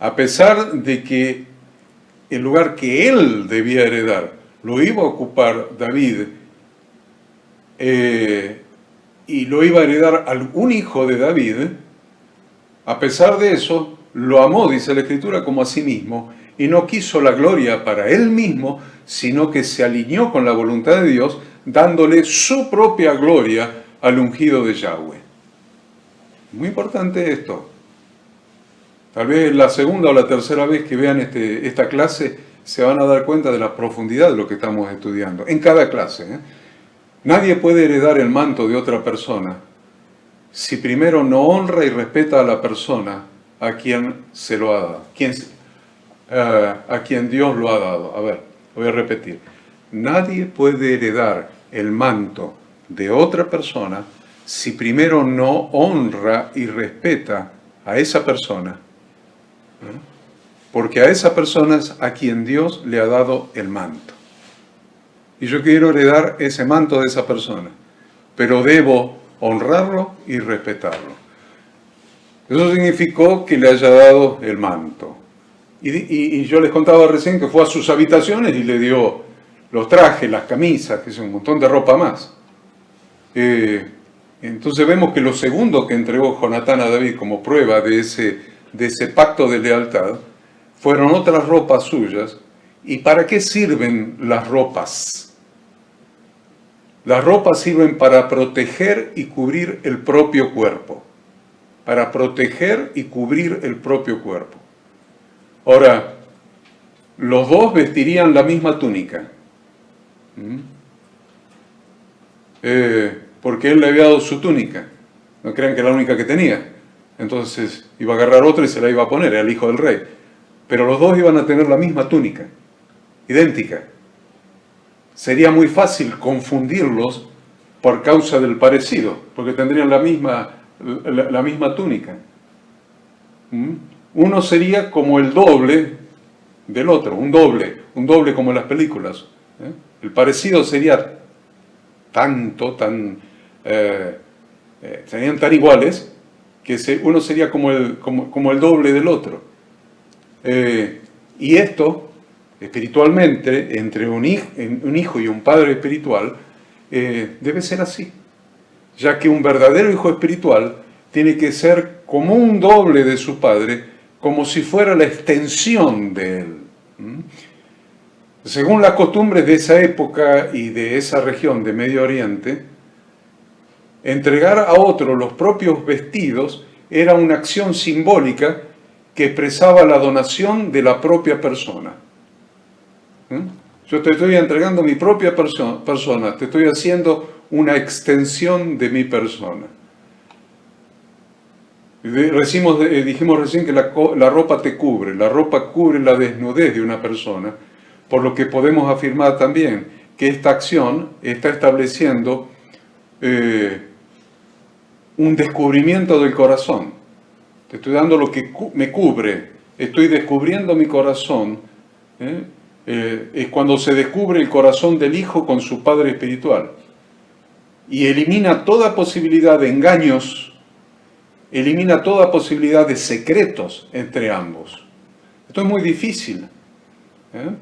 A pesar de que el lugar que él debía heredar lo iba a ocupar David y lo iba a heredar algún hijo de David, a pesar de eso, lo amó, dice la Escritura, como a sí mismo, y no quiso la gloria para él mismo, sino que se alineó con la voluntad de Dios, dándole su propia gloria al ungido de Yahweh. Muy importante esto. Tal vez la segunda o la tercera vez que vean esta clase se van a dar cuenta de la profundidad de lo que estamos estudiando, en cada clase. Nadie puede heredar el manto de otra persona si primero no honra y respeta a la persona a quien se lo ha dado, a quien Dios lo ha dado. A ver, voy a repetir. Nadie puede heredar el manto de otra persona si primero no honra y respeta a esa persona, porque a esa persona es a quien Dios le ha dado el manto. Y yo quiero heredar ese manto de esa persona, pero debo honrarlo y respetarlo. Eso significó que le haya dado el manto. Y yo les contaba recién que fue a sus habitaciones y le dio los trajes, las camisas, que es un montón de ropa más. Entonces vemos que lo segundo que entregó Jonatán a David como prueba de ese pacto de lealtad fueron otras ropas suyas. ¿Y para qué sirven las ropas? Las ropas sirven para proteger y cubrir el propio cuerpo. Para proteger y cubrir el propio cuerpo. Ahora, los dos vestirían la misma túnica. Porque él le había dado su túnica. No crean que era la única que tenía. Entonces iba a agarrar otra y se la iba a poner, era el hijo del rey. Pero los dos iban a tener la misma túnica, idéntica. Sería muy fácil confundirlos por causa del parecido, porque tendrían la misma túnica. uno sería como el doble del otro, un doble como en las películas. El parecido sería serían tan iguales que uno sería como el doble del otro. Y esto, espiritualmente, entre un hijo y un padre espiritual, debe ser así, ya que un verdadero hijo espiritual tiene que ser como un doble de su padre, como si fuera la extensión de él. Según las costumbres de esa época y de esa región de Medio Oriente, entregar a otro los propios vestidos era una acción simbólica que expresaba la donación de la propia persona. Yo te estoy entregando mi propia persona, te estoy haciendo una extensión de mi persona. Dijimos recién que la ropa te cubre, la ropa cubre la desnudez de una persona, por lo que podemos afirmar también que esta acción está estableciendo un descubrimiento del corazón. Te estoy dando lo que me cubre, estoy descubriendo mi corazón. Es cuando se descubre el corazón del hijo con su padre espiritual y elimina toda posibilidad de engaños, elimina toda posibilidad de secretos entre ambos. Esto es muy difícil,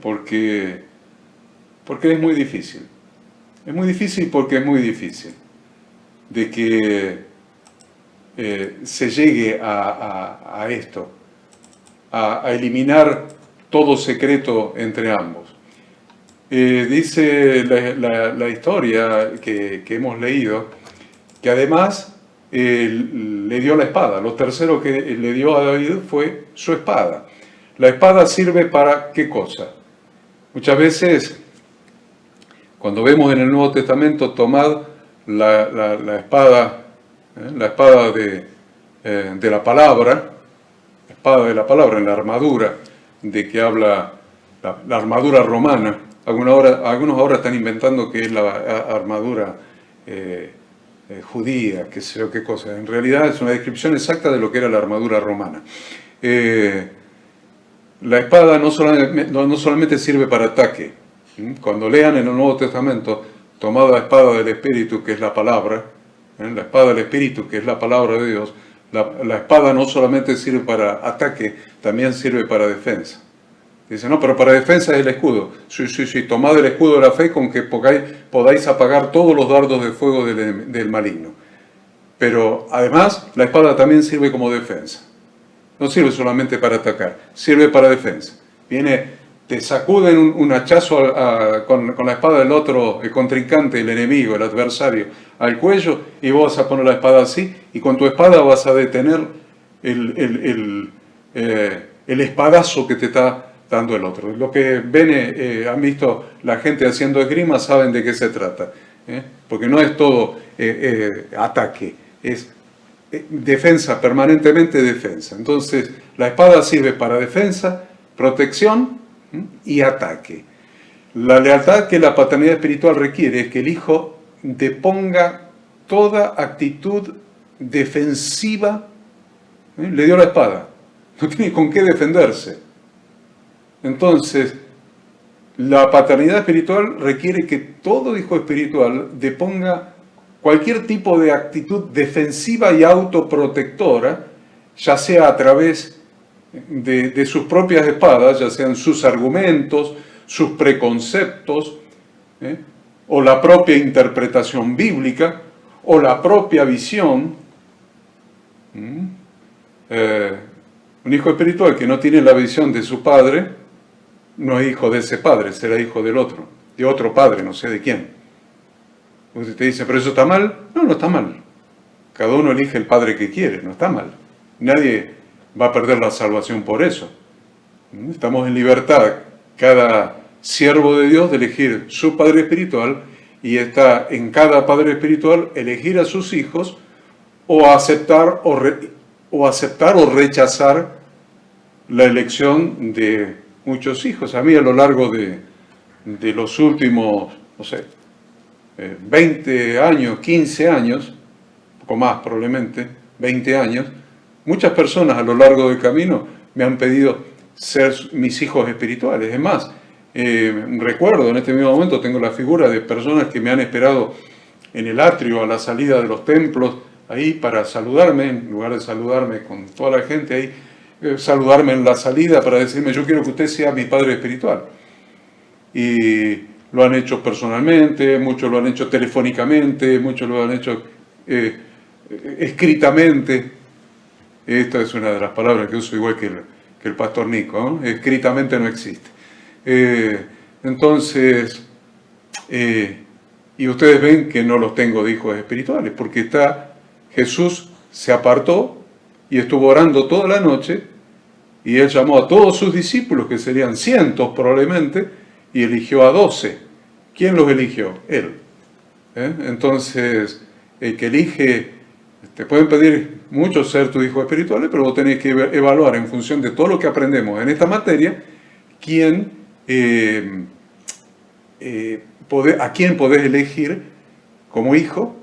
porque es muy difícil. Es muy difícil porque es muy difícil de que se llegue a esto, a eliminar todo secreto entre ambos. Dice la historia que hemos leído, que además le dio la espada. Lo tercero que le dio a David fue su espada. La espada sirve para ¿qué cosa? Muchas veces, cuando vemos en el Nuevo Testamento, tomad la espada de la palabra, en la armadura de que habla la armadura romana. Algunos ahora están inventando que es la armadura judía, qué sé yo qué cosa. En realidad es una descripción exacta de lo que era la armadura romana. La espada no solamente sirve para ataque. Cuando lean en el Nuevo Testamento, tomad la espada del Espíritu, que es la palabra, la espada del Espíritu, que es la palabra de Dios, la espada no solamente sirve para ataque, también sirve para defensa. Dice, no, pero para defensa es el escudo. Sí, tomad el escudo de la fe con que podáis apagar todos los dardos de fuego del maligno. Pero además, la espada también sirve como defensa. No sirve solamente para atacar, sirve para defensa. Te sacuden un hachazo con la espada del otro, el contrincante, el enemigo, el adversario, al cuello, y vos vas a poner la espada así, y con tu espada vas a detener el espadazo que te está dando el otro. Lo que han visto la gente haciendo esgrima, saben de qué se trata, porque no es todo ataque, es defensa, permanentemente defensa. Entonces, la espada sirve para defensa, protección y ataque. La lealtad que la paternidad espiritual requiere es que el hijo deponga toda actitud defensiva. Le dio la espada, no tiene con qué defenderse. Entonces, la paternidad espiritual requiere que todo hijo espiritual deponga cualquier tipo de actitud defensiva y autoprotectora, ya sea a través de sus propias espadas, ya sean sus argumentos, sus preconceptos, o la propia interpretación bíblica, o la propia visión. Un hijo espiritual que no tiene la visión de su padre, no es hijo de ese padre, será hijo de otro padre, no sé de quién. Usted te dice, ¿pero eso está mal? No está mal. Cada uno elige el padre que quiere, no está mal. Nadie va a perder la salvación por eso. Estamos en libertad, cada siervo de Dios, de elegir su padre espiritual, y está en cada padre espiritual elegir a sus hijos, o aceptar o rechazar la elección de muchos hijos. A mí, a lo largo de los últimos, 20 años, 15 años, un poco más probablemente, 20 años, muchas personas a lo largo del camino me han pedido ser mis hijos espirituales. Es más, recuerdo en este mismo momento, tengo la figura de personas que me han esperado en el atrio a la salida de los templos, ahí para saludarme, en lugar de saludarme con toda la gente ahí, saludarme en la salida para decirme, yo quiero que usted sea mi padre espiritual. Y lo han hecho personalmente, muchos lo han hecho telefónicamente, muchos lo han hecho escritamente. Esta es una de las palabras que uso igual que el pastor Nico, ¿no? Escritamente no existe. Entonces, y ustedes ven que no los tengo de hijos espirituales, porque Jesús se apartó y estuvo orando toda la noche, y Él llamó a todos sus discípulos, que serían cientos probablemente, y eligió a 12. ¿Quién los eligió? Él. Entonces, el que elige, te pueden pedir muchos ser tus hijos espirituales, pero vos tenés que evaluar en función de todo lo que aprendemos en esta materia, a quién podés elegir como hijo,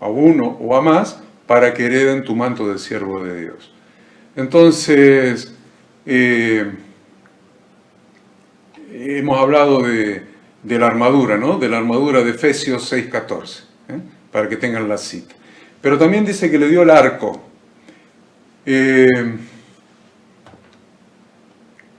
a uno o a más, para que hereden tu manto de siervo de Dios. Entonces, hemos hablado de la armadura, ¿no? De la armadura de Efesios 6:14, para que tengan la cita. Pero también dice que le dio el arco.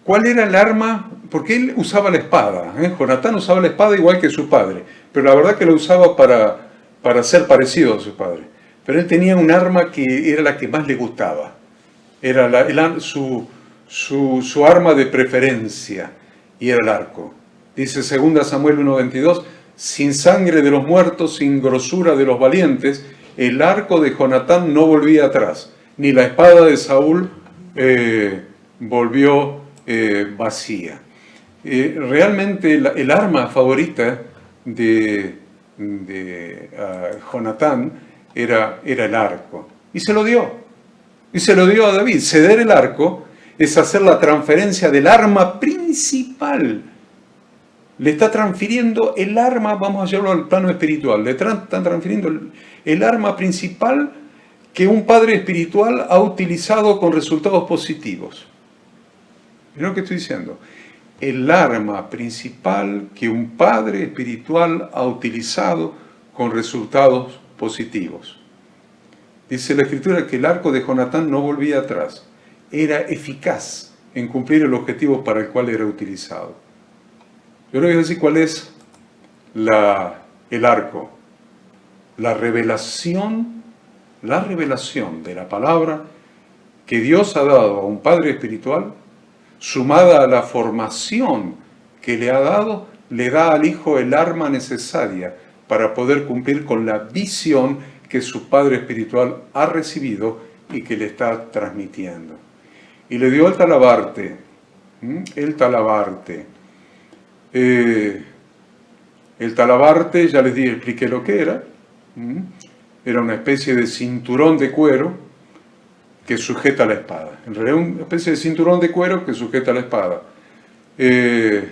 ¿Cuál era el arma? Porque él usaba la espada. Jonatán usaba la espada igual que su padre, pero la verdad que la usaba para ser parecido a su padre. Pero él tenía un arma que era la que más le gustaba. Era su arma de preferencia, y era el arco. Dice 2 Samuel 1:22, sin sangre de los muertos, sin grosura de los valientes, el arco de Jonatán no volvía atrás, ni la espada de Saúl volvió vacía. Realmente el arma favorita de Jonatán era el arco, y se lo dio. Y se lo dio a David. Ceder el arco es hacer la transferencia del arma principal. Le está transfiriendo el arma, vamos a llevarlo al plano espiritual, le están transfiriendo el arma principal que un padre espiritual ha utilizado con resultados positivos. ¿Miren lo que estoy diciendo? El arma principal que un padre espiritual ha utilizado con resultados positivos. Dice la Escritura que el arco de Jonatán no volvía atrás. Era eficaz en cumplir el objetivo para el cual era utilizado. Yo le voy a decir cuál es el arco. La revelación de la palabra que Dios ha dado a un padre espiritual, sumada a la formación que le ha dado, le da al hijo el arma necesaria para poder cumplir con la visión que su padre espiritual ha recibido y que le está transmitiendo. Y le dio el talabarte. El talabarte, ya les expliqué lo que era. Era una especie de cinturón de cuero que sujeta la espada. En realidad, una especie de cinturón de cuero que sujeta la espada. El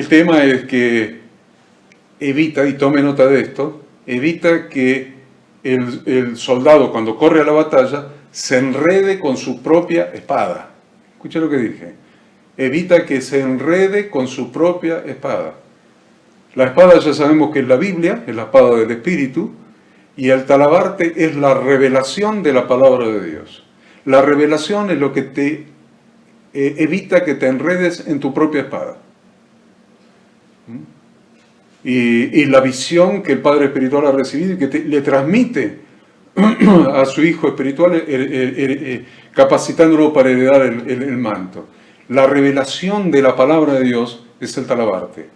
tema es que evita, y tome nota de esto, evita que el soldado, cuando corre a la batalla, se enrede con su propia espada. Escucha lo que dije. Evita que se enrede con su propia espada. La espada ya sabemos que es la Biblia, es la espada del Espíritu, y el talabarte es la revelación de la palabra de Dios. La revelación es lo que te evita que te enredes en tu propia espada. Y la visión que el Padre Espiritual ha recibido y que le transmite a su Hijo Espiritual, capacitándolo para heredar el manto. La revelación de la palabra de Dios es el talabarte,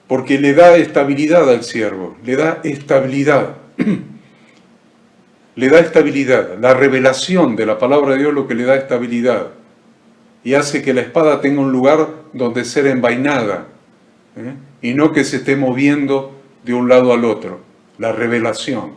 porque le da estabilidad al siervo, le da estabilidad. Le da estabilidad. La revelación de la palabra de Dios es lo que le da estabilidad y hace que la espada tenga un lugar donde ser envainada, y no que se esté moviendo de un lado al otro. La revelación.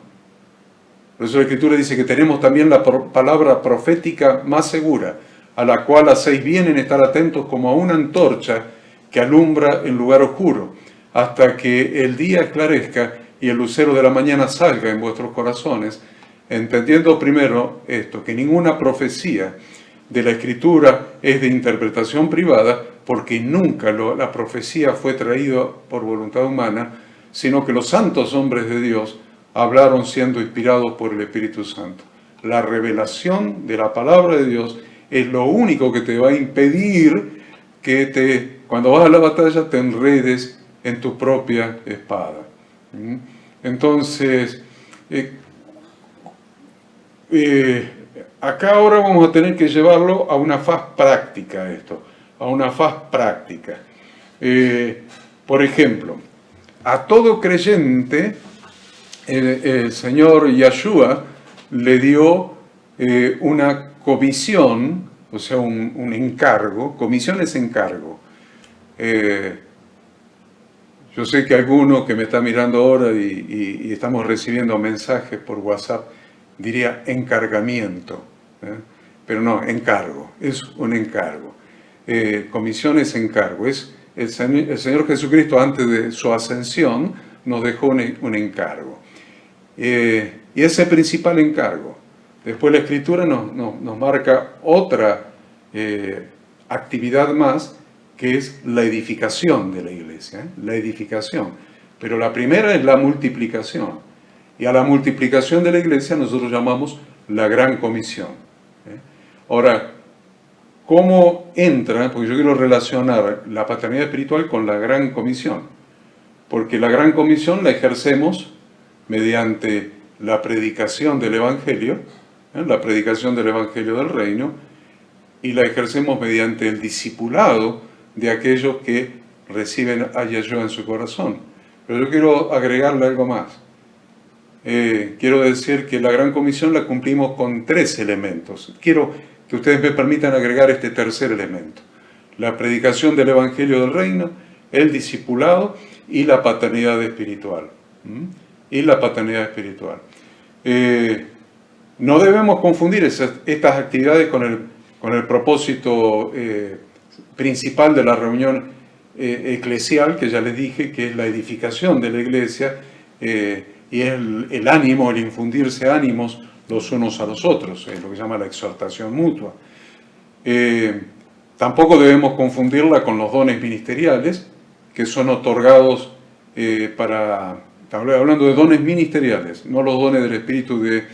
Por eso la Escritura dice que tenemos también la palabra profética más segura, a la cual hacéis bien en estar atentos como a una antorcha que alumbra en lugar oscuro, hasta que el día esclarezca y el lucero de la mañana salga en vuestros corazones, entendiendo primero esto, que ninguna profecía de la Escritura es de interpretación privada, porque nunca la profecía fue traída por voluntad humana, sino que los santos hombres de Dios hablaron siendo inspirados por el Espíritu Santo. La revelación de la palabra de Dios es lo único que te va a impedir que cuando vas a la batalla te enredes en tu propia espada. Entonces, acá ahora vamos a tener que llevarlo a una faz práctica esto, a una faz práctica. Por ejemplo, a todo creyente el Señor Yahshua le dio una comisión, o sea, un encargo. Comisión es encargo. Yo sé que alguno que me está mirando ahora y estamos recibiendo mensajes por WhatsApp diría encargamiento, pero no, encargo, es un encargo. Comisión es encargo, es el Señor Jesucristo antes de su ascensión nos dejó un encargo. Y ese principal encargo. Después la Escritura nos marca otra actividad más, que es la edificación de la iglesia, la edificación. Pero la primera es la multiplicación. Y a la multiplicación de la iglesia nosotros llamamos la gran comisión. Ahora, ¿cómo entra? Porque yo quiero relacionar la paternidad espiritual con la gran comisión. Porque la gran comisión la ejercemos mediante la predicación del Evangelio, la predicación del Evangelio del Reino, y la ejercemos mediante el discipulado de aquellos que reciben a Yahshua en su corazón. Pero yo quiero agregarle algo más. Quiero decir que la gran comisión la cumplimos con 3 elementos. Quiero que ustedes me permitan agregar este tercer elemento. La predicación del Evangelio del Reino, el discipulado y la paternidad espiritual. Y la paternidad espiritual. No debemos confundir estas actividades con el propósito principal de la reunión eclesial, que ya les dije, que es la edificación de la iglesia, y el ánimo, el infundirse ánimos los unos a los otros, es lo que se llama la exhortación mutua. Tampoco debemos confundirla con los dones ministeriales, que son otorgados hablando de dones ministeriales, no los dones del Espíritu de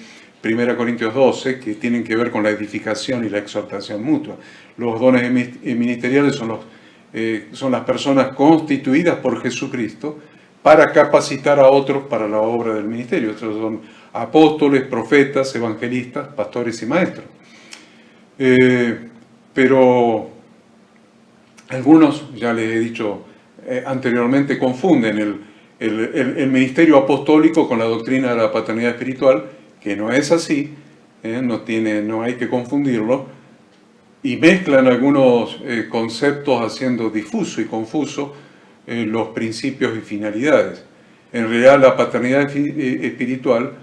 1 Corintios 12, que tienen que ver con la edificación y la exhortación mutua. Los dones ministeriales son las personas constituidas por Jesucristo para capacitar a otros para la obra del ministerio. Estos son apóstoles, profetas, evangelistas, pastores y maestros. Pero algunos, ya les he dicho anteriormente, confunden el ministerio apostólico con la doctrina de la paternidad espiritual, que no es así, no hay que confundirlo, y mezclan algunos conceptos haciendo difuso y confuso los principios y finalidades. En realidad la paternidad espiritual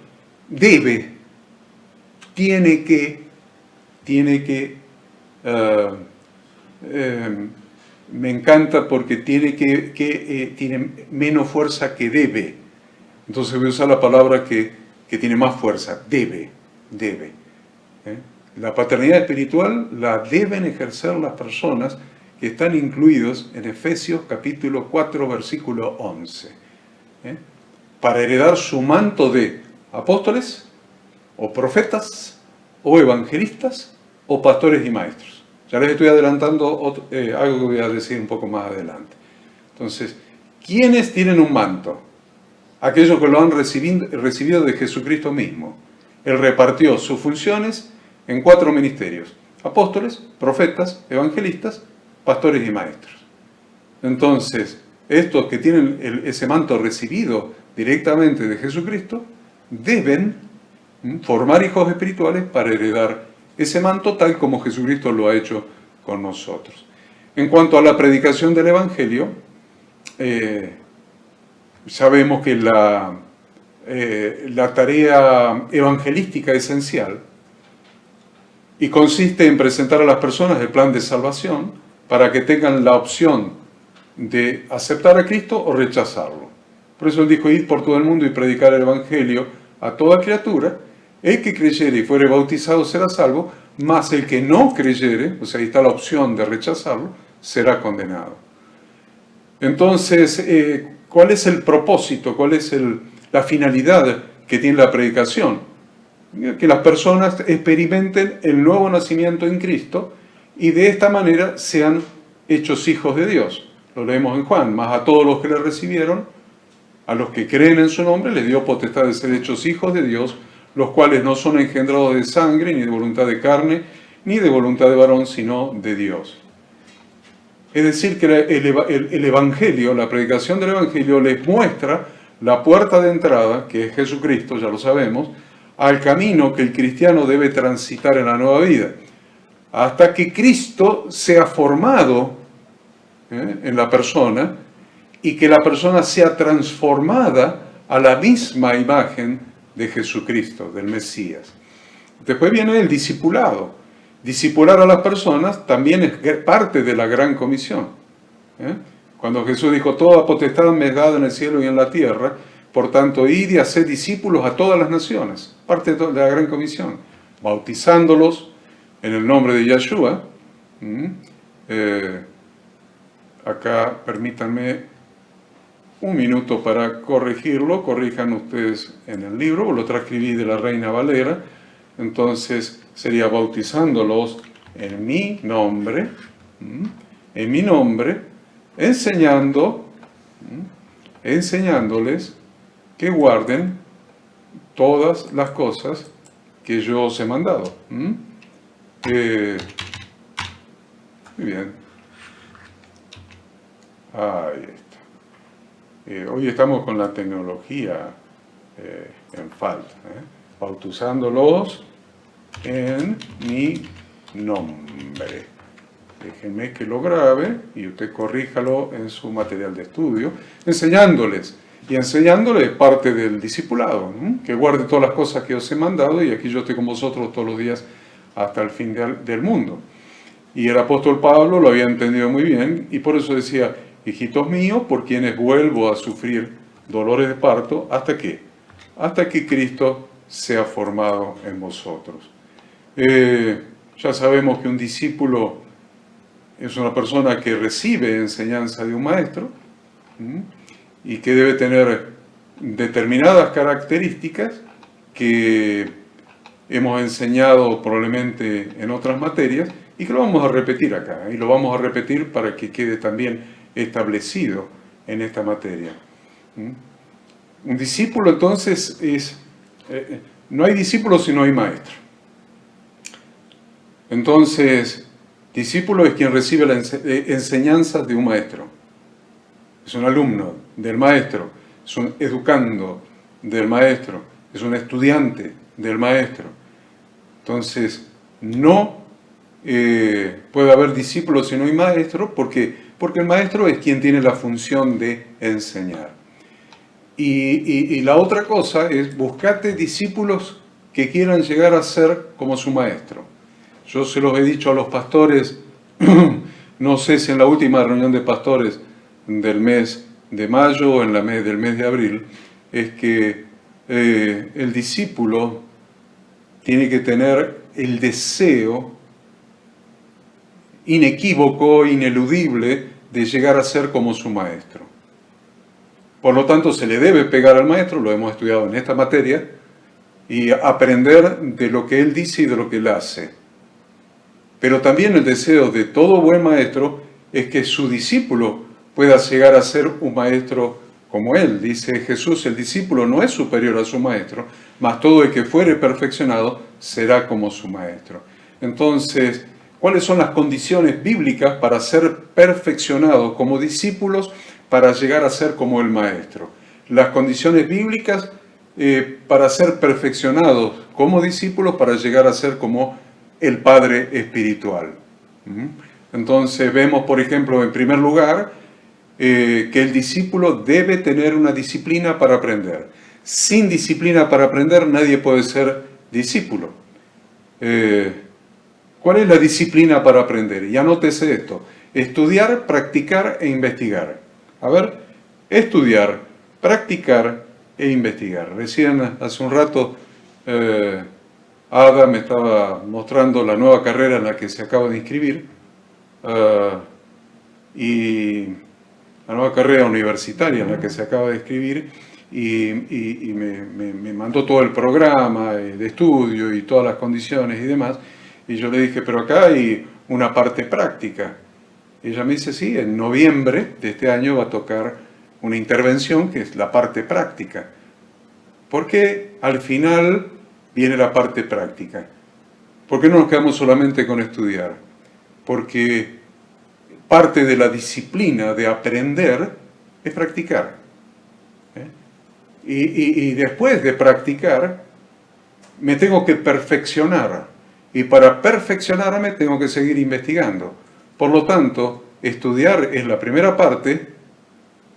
tiene que, me encanta porque tiene menos fuerza que debe. Entonces voy a usar la palabra que tiene más fuerza, debe. La paternidad espiritual la deben ejercer las personas que están incluidos en Efesios capítulo 4, versículo 11, para heredar su manto de apóstoles, o profetas, o evangelistas, o pastores y maestros. Ya les estoy adelantando algo que voy a decir un poco más adelante. Entonces, ¿quiénes tienen un manto? Aquellos que lo han recibido de Jesucristo mismo. Él repartió sus funciones en 4 ministerios: apóstoles, profetas, evangelistas, pastores y maestros. Entonces, estos que tienen ese manto recibido directamente de Jesucristo deben formar hijos espirituales para heredar ese manto tal como Jesucristo lo ha hecho con nosotros. En cuanto a la predicación del Evangelio, sabemos que la tarea evangelística esencial y consiste en presentar a las personas el plan de salvación para que tengan la opción de aceptar a Cristo o rechazarlo. Por eso él dijo: id por todo el mundo y predicar el Evangelio a toda criatura, El que creyere y fuere bautizado será salvo, mas el que no creyere, o sea, ahí está la opción de rechazarlo, será condenado. Entonces, ¿cuál es el propósito? ¿Cuál es la finalidad que tiene la predicación? Que las personas experimenten el nuevo nacimiento en Cristo y de esta manera sean hechos hijos de Dios. Lo leemos en Juan: mas a todos los que le recibieron, a los que creen en su nombre, les dio potestad de ser hechos hijos de Dios, los cuales no son engendrados de sangre, ni de voluntad de carne, ni de voluntad de varón, sino de Dios. Es decir, que el Evangelio, la predicación del Evangelio, les muestra la puerta de entrada, que es Jesucristo, ya lo sabemos, al camino que el cristiano debe transitar en la nueva vida, hasta que Cristo sea formado en la persona y que la persona sea transformada a la misma imagen de Jesucristo, del Mesías. Después viene el discipulado. Discipular a las personas también es parte de la gran comisión. Cuando Jesús dijo: toda potestad me es dada en el cielo y en la tierra, por tanto, id y haced discípulos a todas las naciones, parte de la gran comisión, bautizándolos en el nombre de Yahshua. Acá permítanme un minuto para corregirlo, corrijan ustedes en el libro, lo transcribí de la Reina Valera, entonces sería bautizándolos en mi nombre, enseñándoles que guarden todas las cosas que yo os he mandado. Muy bien. Ahí está. Hoy estamos con la tecnología en falta. Bautizándolos en mi nombre. Déjenme que lo grabe y usted corríjalo en su material de estudio. Enseñándoles. Y enseñándoles es parte del discipulado, que guarde todas las cosas que os he mandado, y aquí yo estoy con vosotros todos los días hasta el fin del mundo. Y el apóstol Pablo lo había entendido muy bien, y por eso decía: hijitos míos, por quienes vuelvo a sufrir dolores de parto, ¿hasta qué? Hasta que Cristo sea formado en vosotros. Ya sabemos que un discípulo es una persona que recibe enseñanza de un maestro, y que debe tener determinadas características que hemos enseñado probablemente en otras materias, y que lo vamos a repetir acá, y lo vamos a repetir para que quede también establecido en esta materia. Un discípulo entonces no hay discípulo si no hay maestro. Entonces, discípulo es quien recibe la enseñanza de un maestro. Es un alumno del maestro, es un educando del maestro, es un estudiante del maestro. Entonces, no puede haber discípulos si no hay maestro, porque el maestro es quien tiene la función de enseñar. Y la otra cosa es: buscate discípulos que quieran llegar a ser como su maestro. Yo se los he dicho a los pastores, no sé si en la última reunión de pastores del mes de mayo o en la del mes de abril, es que el discípulo tiene que tener el deseo inequívoco, ineludible, de llegar a ser como su maestro. Por lo tanto, se le debe pegar al maestro, lo hemos estudiado en esta materia, y aprender de lo que él dice y de lo que él hace. Pero también el deseo de todo buen maestro es que su discípulo pueda llegar a ser un maestro como él. Dice Jesús: el discípulo no es superior a su maestro, mas todo el que fuere perfeccionado será como su maestro. Entonces, ¿cuáles son las condiciones bíblicas para ser perfeccionados como discípulos, para llegar a ser como el maestro? Las condiciones bíblicas para ser perfeccionados como discípulos, para llegar a ser como el Padre espiritual. Entonces vemos, por ejemplo, en primer lugar, que el discípulo debe tener una disciplina para aprender. Sin disciplina para aprender nadie puede ser discípulo. ¿Cuál es la disciplina para aprender? Y anótese esto: estudiar, practicar e investigar. A ver, estudiar, practicar e investigar. Recién hace un rato Ada me estaba mostrando la nueva carrera en la que se acaba de inscribir, y la nueva carrera universitaria en la que se acaba de inscribir, y me mandó todo el programa de estudio y todas las condiciones y demás, y yo le dije, pero acá hay una parte práctica. Y ella me dice, sí, en noviembre de este año va a tocar una intervención que es la parte práctica. Porque al final viene la parte práctica. ¿Por qué no nos quedamos solamente con estudiar? Porque parte de la disciplina de aprender es practicar. Y después de practicar, me tengo que perfeccionar. Y para perfeccionarme tengo que seguir investigando. Por lo tanto, estudiar es la primera parte,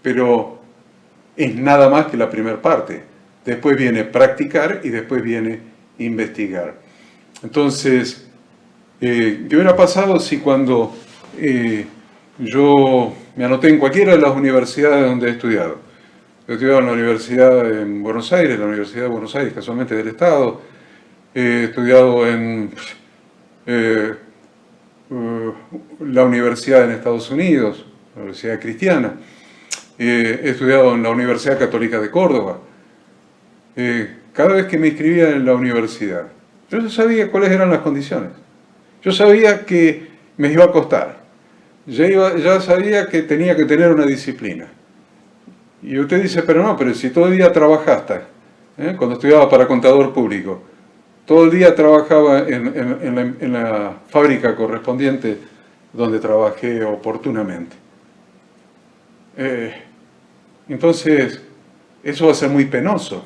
pero es nada más que la primera parte. Después viene practicar y después viene investigar. Entonces, ¿qué hubiera pasado si cuando yo me anoté en cualquiera de las universidades donde he estudiado? He estudiado en la Universidad en Buenos Aires, la Universidad de Buenos Aires, casualmente del Estado. He estudiado en la universidad en Estados Unidos, la Universidad Cristiana. He estudiado en la Universidad Católica de Córdoba. Cada vez que me inscribía en la universidad, yo ya sabía cuáles eran las condiciones. Yo sabía que me iba a costar. Ya sabía que tenía que tener una disciplina. Y usted dice, pero no, pero si todo el día trabajaste, cuando estudiaba para contador público, todo el día trabajaba en la fábrica correspondiente donde trabajé oportunamente. Entonces, eso va a ser muy penoso.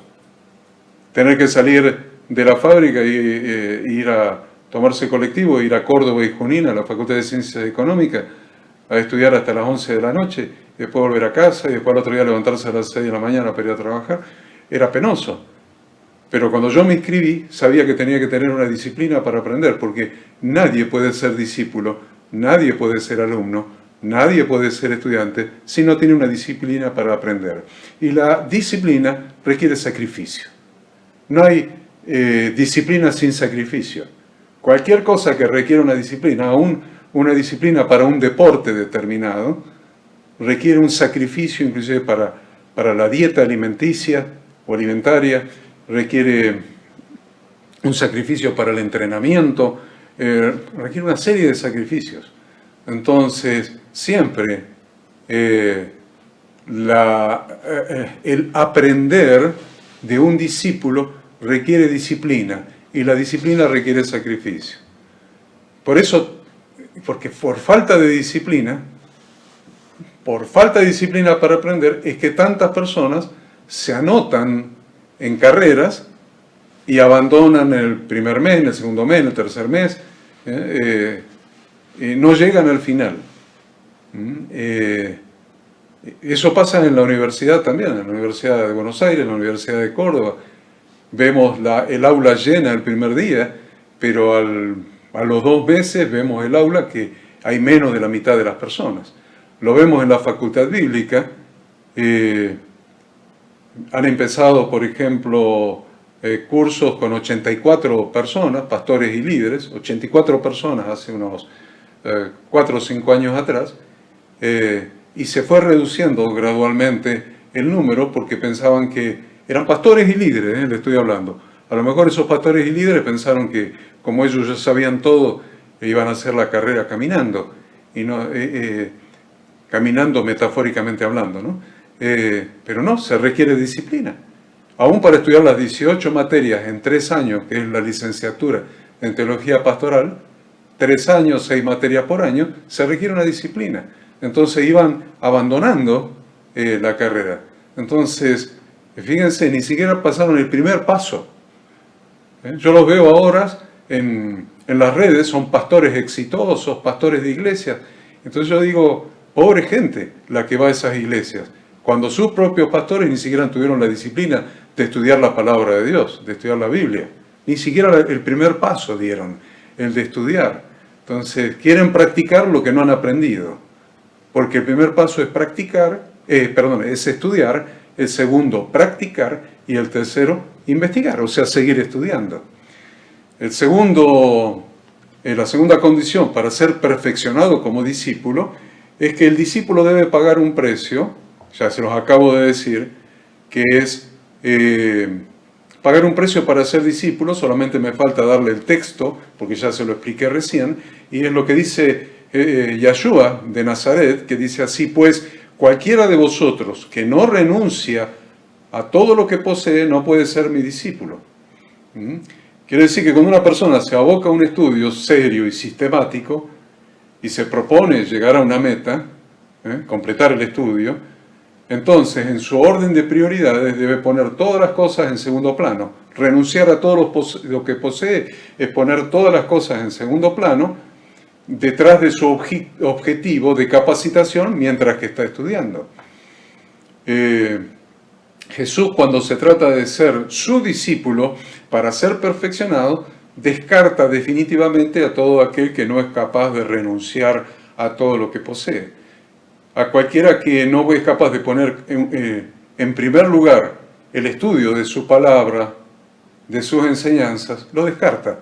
Tener que salir de la fábrica y ir a tomarse colectivo, ir a Córdoba y Junín, a la Facultad de Ciencias Económicas, a estudiar hasta las 11 de la noche, y después volver a casa, y después al otro día levantarse a las 6 de la mañana para ir a trabajar. Era penoso. Pero cuando yo me inscribí, sabía que tenía que tener una disciplina para aprender, porque nadie puede ser discípulo, nadie puede ser alumno, nadie puede ser estudiante si no tiene una disciplina para aprender. Y la disciplina requiere sacrificio. No hay disciplina sin sacrificio. Cualquier cosa que requiera una disciplina, aún una disciplina para un deporte determinado, requiere un sacrificio inclusive para la dieta alimenticia o alimentaria, requiere un sacrificio para el entrenamiento, requiere una serie de sacrificios. Entonces, siempre el aprender de un discípulo requiere disciplina, y la disciplina requiere sacrificio. Por eso, porque por falta de disciplina para aprender, es que tantas personas se anotan en carreras y abandonan el primer mes, el segundo mes, el tercer mes, no llegan al final. Eso pasa en la universidad también, en la Universidad de Buenos Aires, en la Universidad de Córdoba. Vemos el aula llena el primer día, pero a los 2 meses vemos el aula que hay menos de la mitad de las personas. Lo vemos en la Facultad Bíblica. Han empezado, por ejemplo, cursos con 84 personas, pastores y líderes, 84 personas hace unos 4 o 5 años atrás, y se fue reduciendo gradualmente el número porque pensaban que eran pastores y líderes, le estoy hablando. A lo mejor esos pastores y líderes pensaron que como ellos ya sabían todo, iban a hacer la carrera caminando, y no, caminando metafóricamente hablando, ¿no? Pero no, se requiere disciplina. Aún para estudiar las 18 materias en 3 años, que es la licenciatura en Teología Pastoral, 3 años, 6 materias por año, se requiere una disciplina. Entonces iban abandonando la carrera. Entonces, fíjense, ni siquiera pasaron el primer paso. Yo los veo ahora en las redes, son pastores exitosos, pastores de iglesias. Entonces yo digo, pobre gente la que va a esas iglesias, cuando sus propios pastores ni siquiera tuvieron la disciplina de estudiar la palabra de Dios, de estudiar la Biblia. Ni siquiera el primer paso dieron, el de estudiar. Entonces, quieren practicar lo que no han aprendido. Porque el primer paso es es estudiar, el segundo, practicar, Y el tercero, investigar, o sea, seguir estudiando. La segunda condición para ser perfeccionado como discípulo es que el discípulo debe pagar un precio, ya se los acabo de decir, que es pagar un precio para ser discípulo. Solamente me falta darle el texto, porque ya se lo expliqué recién, y es lo que dice Yeshua de Nazaret, que dice así: pues cualquiera de vosotros que no renuncia a todo lo que posee no puede ser mi discípulo. Quiere decir que cuando una persona se aboca a un estudio serio y sistemático y se propone llegar a una meta, completar el estudio, entonces en su orden de prioridades debe poner todas las cosas en segundo plano. Renunciar a todo lo que posee es poner todas las cosas en segundo plano detrás de su objetivo de capacitación mientras que está estudiando. Jesús, cuando se trata de ser su discípulo para ser perfeccionado, descarta definitivamente a todo aquel que no es capaz de renunciar a todo lo que posee. A cualquiera que no es capaz de poner en primer lugar el estudio de su palabra, de sus enseñanzas, lo descarta.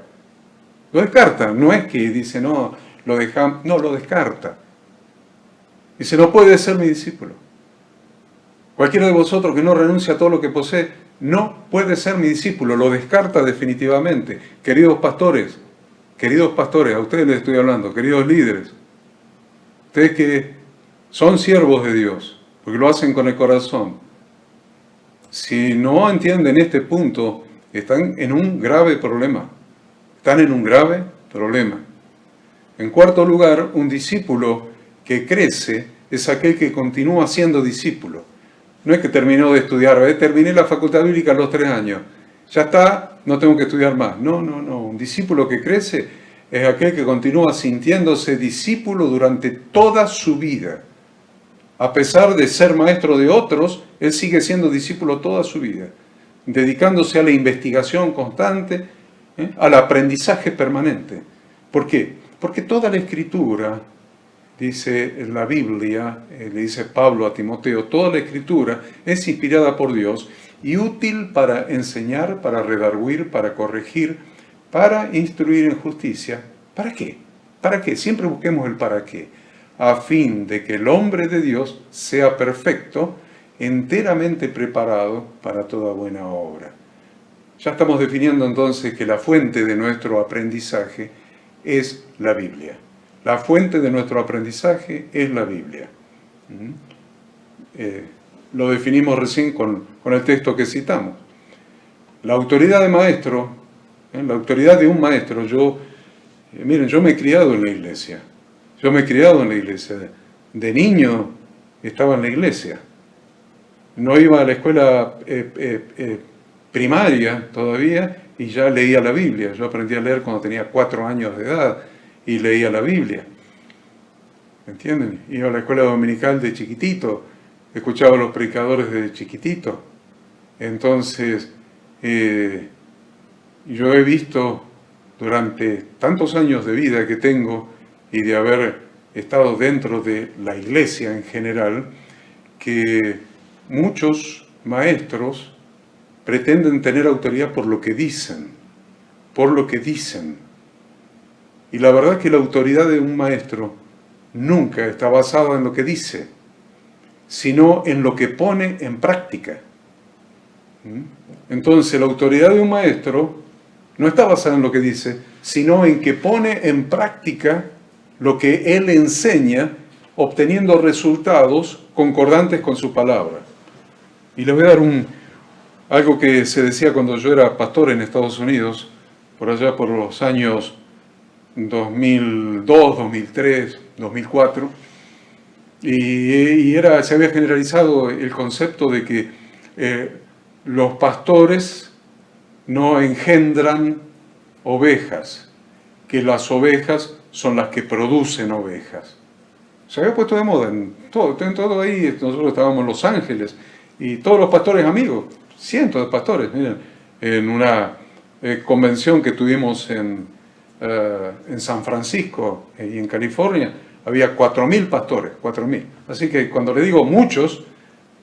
Lo descarta, no es que dice, no, lo dejamos, no, lo descarta. Dice, no puede ser mi discípulo. Cualquiera de vosotros que no renuncia a todo lo que posee, no puede ser mi discípulo, lo descarta definitivamente. Queridos pastores, a ustedes les estoy hablando, queridos líderes, ustedes que son siervos de Dios, porque lo hacen con el corazón. Si no entienden este punto, están en un grave problema. Están en un grave problema. En cuarto lugar, un discípulo que crece es aquel que continúa siendo discípulo. No es que terminó de estudiar, terminé la facultad bíblica a los 3 años. Ya está, no tengo que estudiar más. No. Un discípulo que crece es aquel que continúa sintiéndose discípulo durante toda su vida. A pesar de ser maestro de otros, él sigue siendo discípulo toda su vida, dedicándose a la investigación constante, al aprendizaje permanente. ¿Por qué? Porque toda la Escritura, dice la Biblia, le dice Pablo a Timoteo, toda la Escritura es inspirada por Dios y útil para enseñar, para redarguir, para corregir, para instruir en justicia. ¿Para qué? ¿Para qué? Siempre busquemos el para qué. A fin de que el hombre de Dios sea perfecto, enteramente preparado para toda buena obra. Ya estamos definiendo entonces que la fuente de nuestro aprendizaje es la Biblia. La fuente de nuestro aprendizaje es la Biblia. Lo definimos recién con el texto que citamos. La autoridad de maestro, la autoridad de un maestro, miren, yo me he criado en la iglesia. De niño estaba en la iglesia. No iba a la escuela primaria todavía y ya leía la Biblia. Yo aprendí a leer cuando tenía 4 años de edad y leía la Biblia. ¿Me entienden? Iba a la escuela dominical de chiquitito, escuchaba a los predicadores de chiquitito. Entonces, yo he visto durante tantos años de vida que tengo y de haber estado dentro de la iglesia en general, que muchos maestros pretenden tener autoridad por lo que dicen. Y la verdad es que la autoridad de un maestro nunca está basada en lo que dice, sino en lo que pone en práctica. Entonces, la autoridad de un maestro no está basada en lo que dice, sino en que pone en práctica lo que él enseña, obteniendo resultados concordantes con su palabra. Y les voy a dar algo que se decía cuando yo era pastor en Estados Unidos, por allá por los años 2002, 2003, 2004, y se había generalizado el concepto de que los pastores no engendran ovejas, que las ovejas son las que producen ovejas. Se había puesto de moda en todo ahí. Nosotros estábamos en Los Ángeles y todos los pastores amigos, cientos de pastores, miren, en una convención que tuvimos en San Francisco y en California, había 4.000 pastores, 4.000. Así que cuando le digo muchos,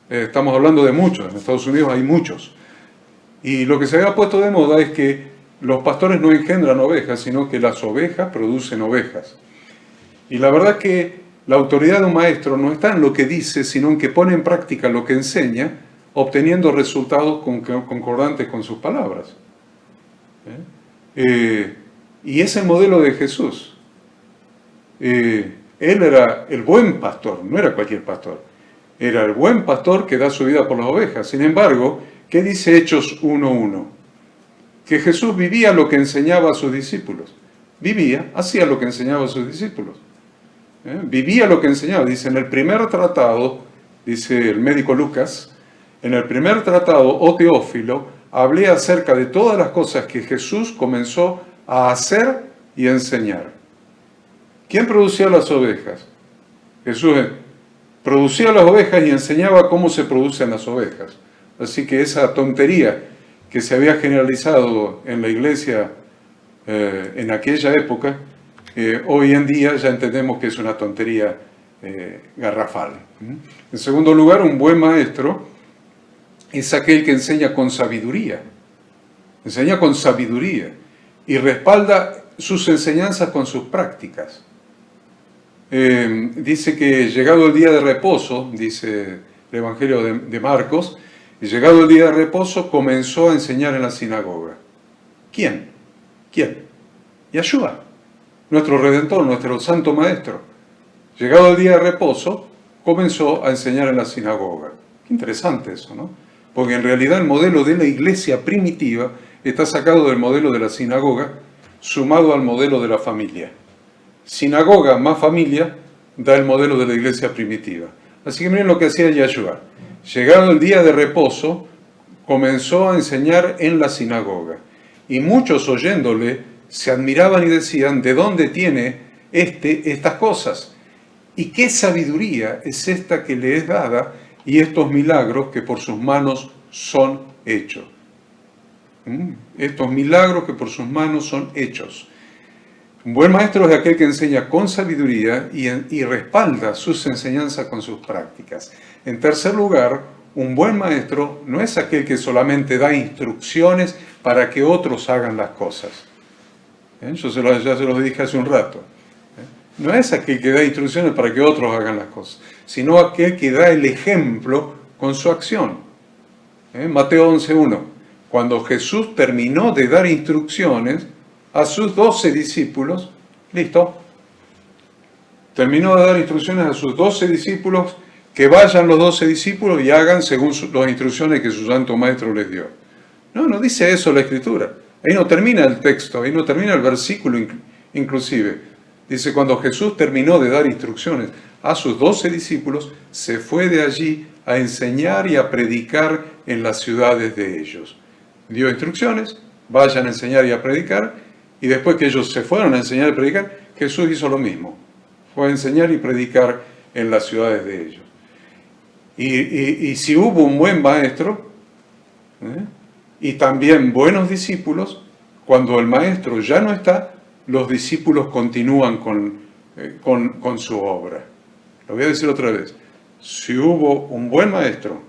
estamos hablando de muchos. En Estados Unidos hay muchos. Y lo que se había puesto de moda es que los pastores no engendran ovejas, sino que las ovejas producen ovejas. Y la verdad que la autoridad de un maestro no está en lo que dice, sino en que pone en práctica lo que enseña, obteniendo resultados concordantes con sus palabras. Y es el modelo de Jesús. Él era el buen pastor, no era cualquier pastor. Era el buen pastor que da su vida por las ovejas. Sin embargo, ¿qué dice Hechos 1:1? Que Jesús vivía lo que enseñaba a sus discípulos. Vivía, hacía lo que enseñaba a sus discípulos. Vivía lo que enseñaba. Dice, en el primer tratado, dice el médico Lucas, en el primer tratado, oh Teófilo, hablé acerca de todas las cosas que Jesús comenzó a hacer y a enseñar. ¿Quién producía las ovejas? Jesús producía las ovejas y enseñaba cómo se producen las ovejas. Así que esa tontería que se había generalizado en la iglesia en aquella época, hoy en día ya entendemos que es una tontería garrafal. En segundo lugar, un buen maestro es aquel que enseña con sabiduría. Enseña con sabiduría y respalda sus enseñanzas con sus prácticas. Dice que llegado el día de reposo, dice el Evangelio de Marcos, y llegado el día de reposo comenzó a enseñar en la sinagoga. ¿Quién? Yeshua, nuestro Redentor, nuestro Santo Maestro. Llegado el día de reposo, comenzó a enseñar en la sinagoga. Qué interesante eso, ¿no? Porque en realidad el modelo de la iglesia primitiva está sacado del modelo de la sinagoga, sumado al modelo de la familia. Sinagoga más familia da el modelo de la iglesia primitiva. Así que miren lo que hacía Yeshua. Llegado el día de reposo, comenzó a enseñar en la sinagoga. Y muchos oyéndole se admiraban y decían, ¿de dónde tiene estas cosas? ¿Y qué sabiduría es esta que le es dada y estos milagros que por sus manos son hechos? Estos milagros que por sus manos son hechos. Un buen maestro es aquel que enseña con sabiduría y respalda sus enseñanzas con sus prácticas. En tercer lugar, un buen maestro no es aquel que solamente da instrucciones para que otros hagan las cosas. Yo ya se los dije hace un rato. No es aquel que da instrucciones para que otros hagan las cosas, sino aquel que da el ejemplo con su acción. Mateo 11:1. Cuando Jesús terminó de dar instrucciones a sus 12 discípulos, listo, terminó de dar instrucciones a sus 12 discípulos, que vayan los 12 discípulos y hagan según las instrucciones que su santo maestro les dio. No dice eso la Escritura. Ahí no termina el texto, ahí no termina el versículo inclusive. Dice, cuando Jesús terminó de dar instrucciones a sus 12 discípulos, se fue de allí a enseñar y a predicar en las ciudades de ellos. Dio instrucciones, vayan a enseñar y a predicar, y después que ellos se fueron a enseñar y predicar, Jesús hizo lo mismo. Fue a enseñar y predicar en las ciudades de ellos. Y si hubo un buen maestro, y también buenos discípulos, cuando el maestro ya no está, los discípulos continúan con su obra. Lo voy a decir otra vez. Si hubo un buen maestro,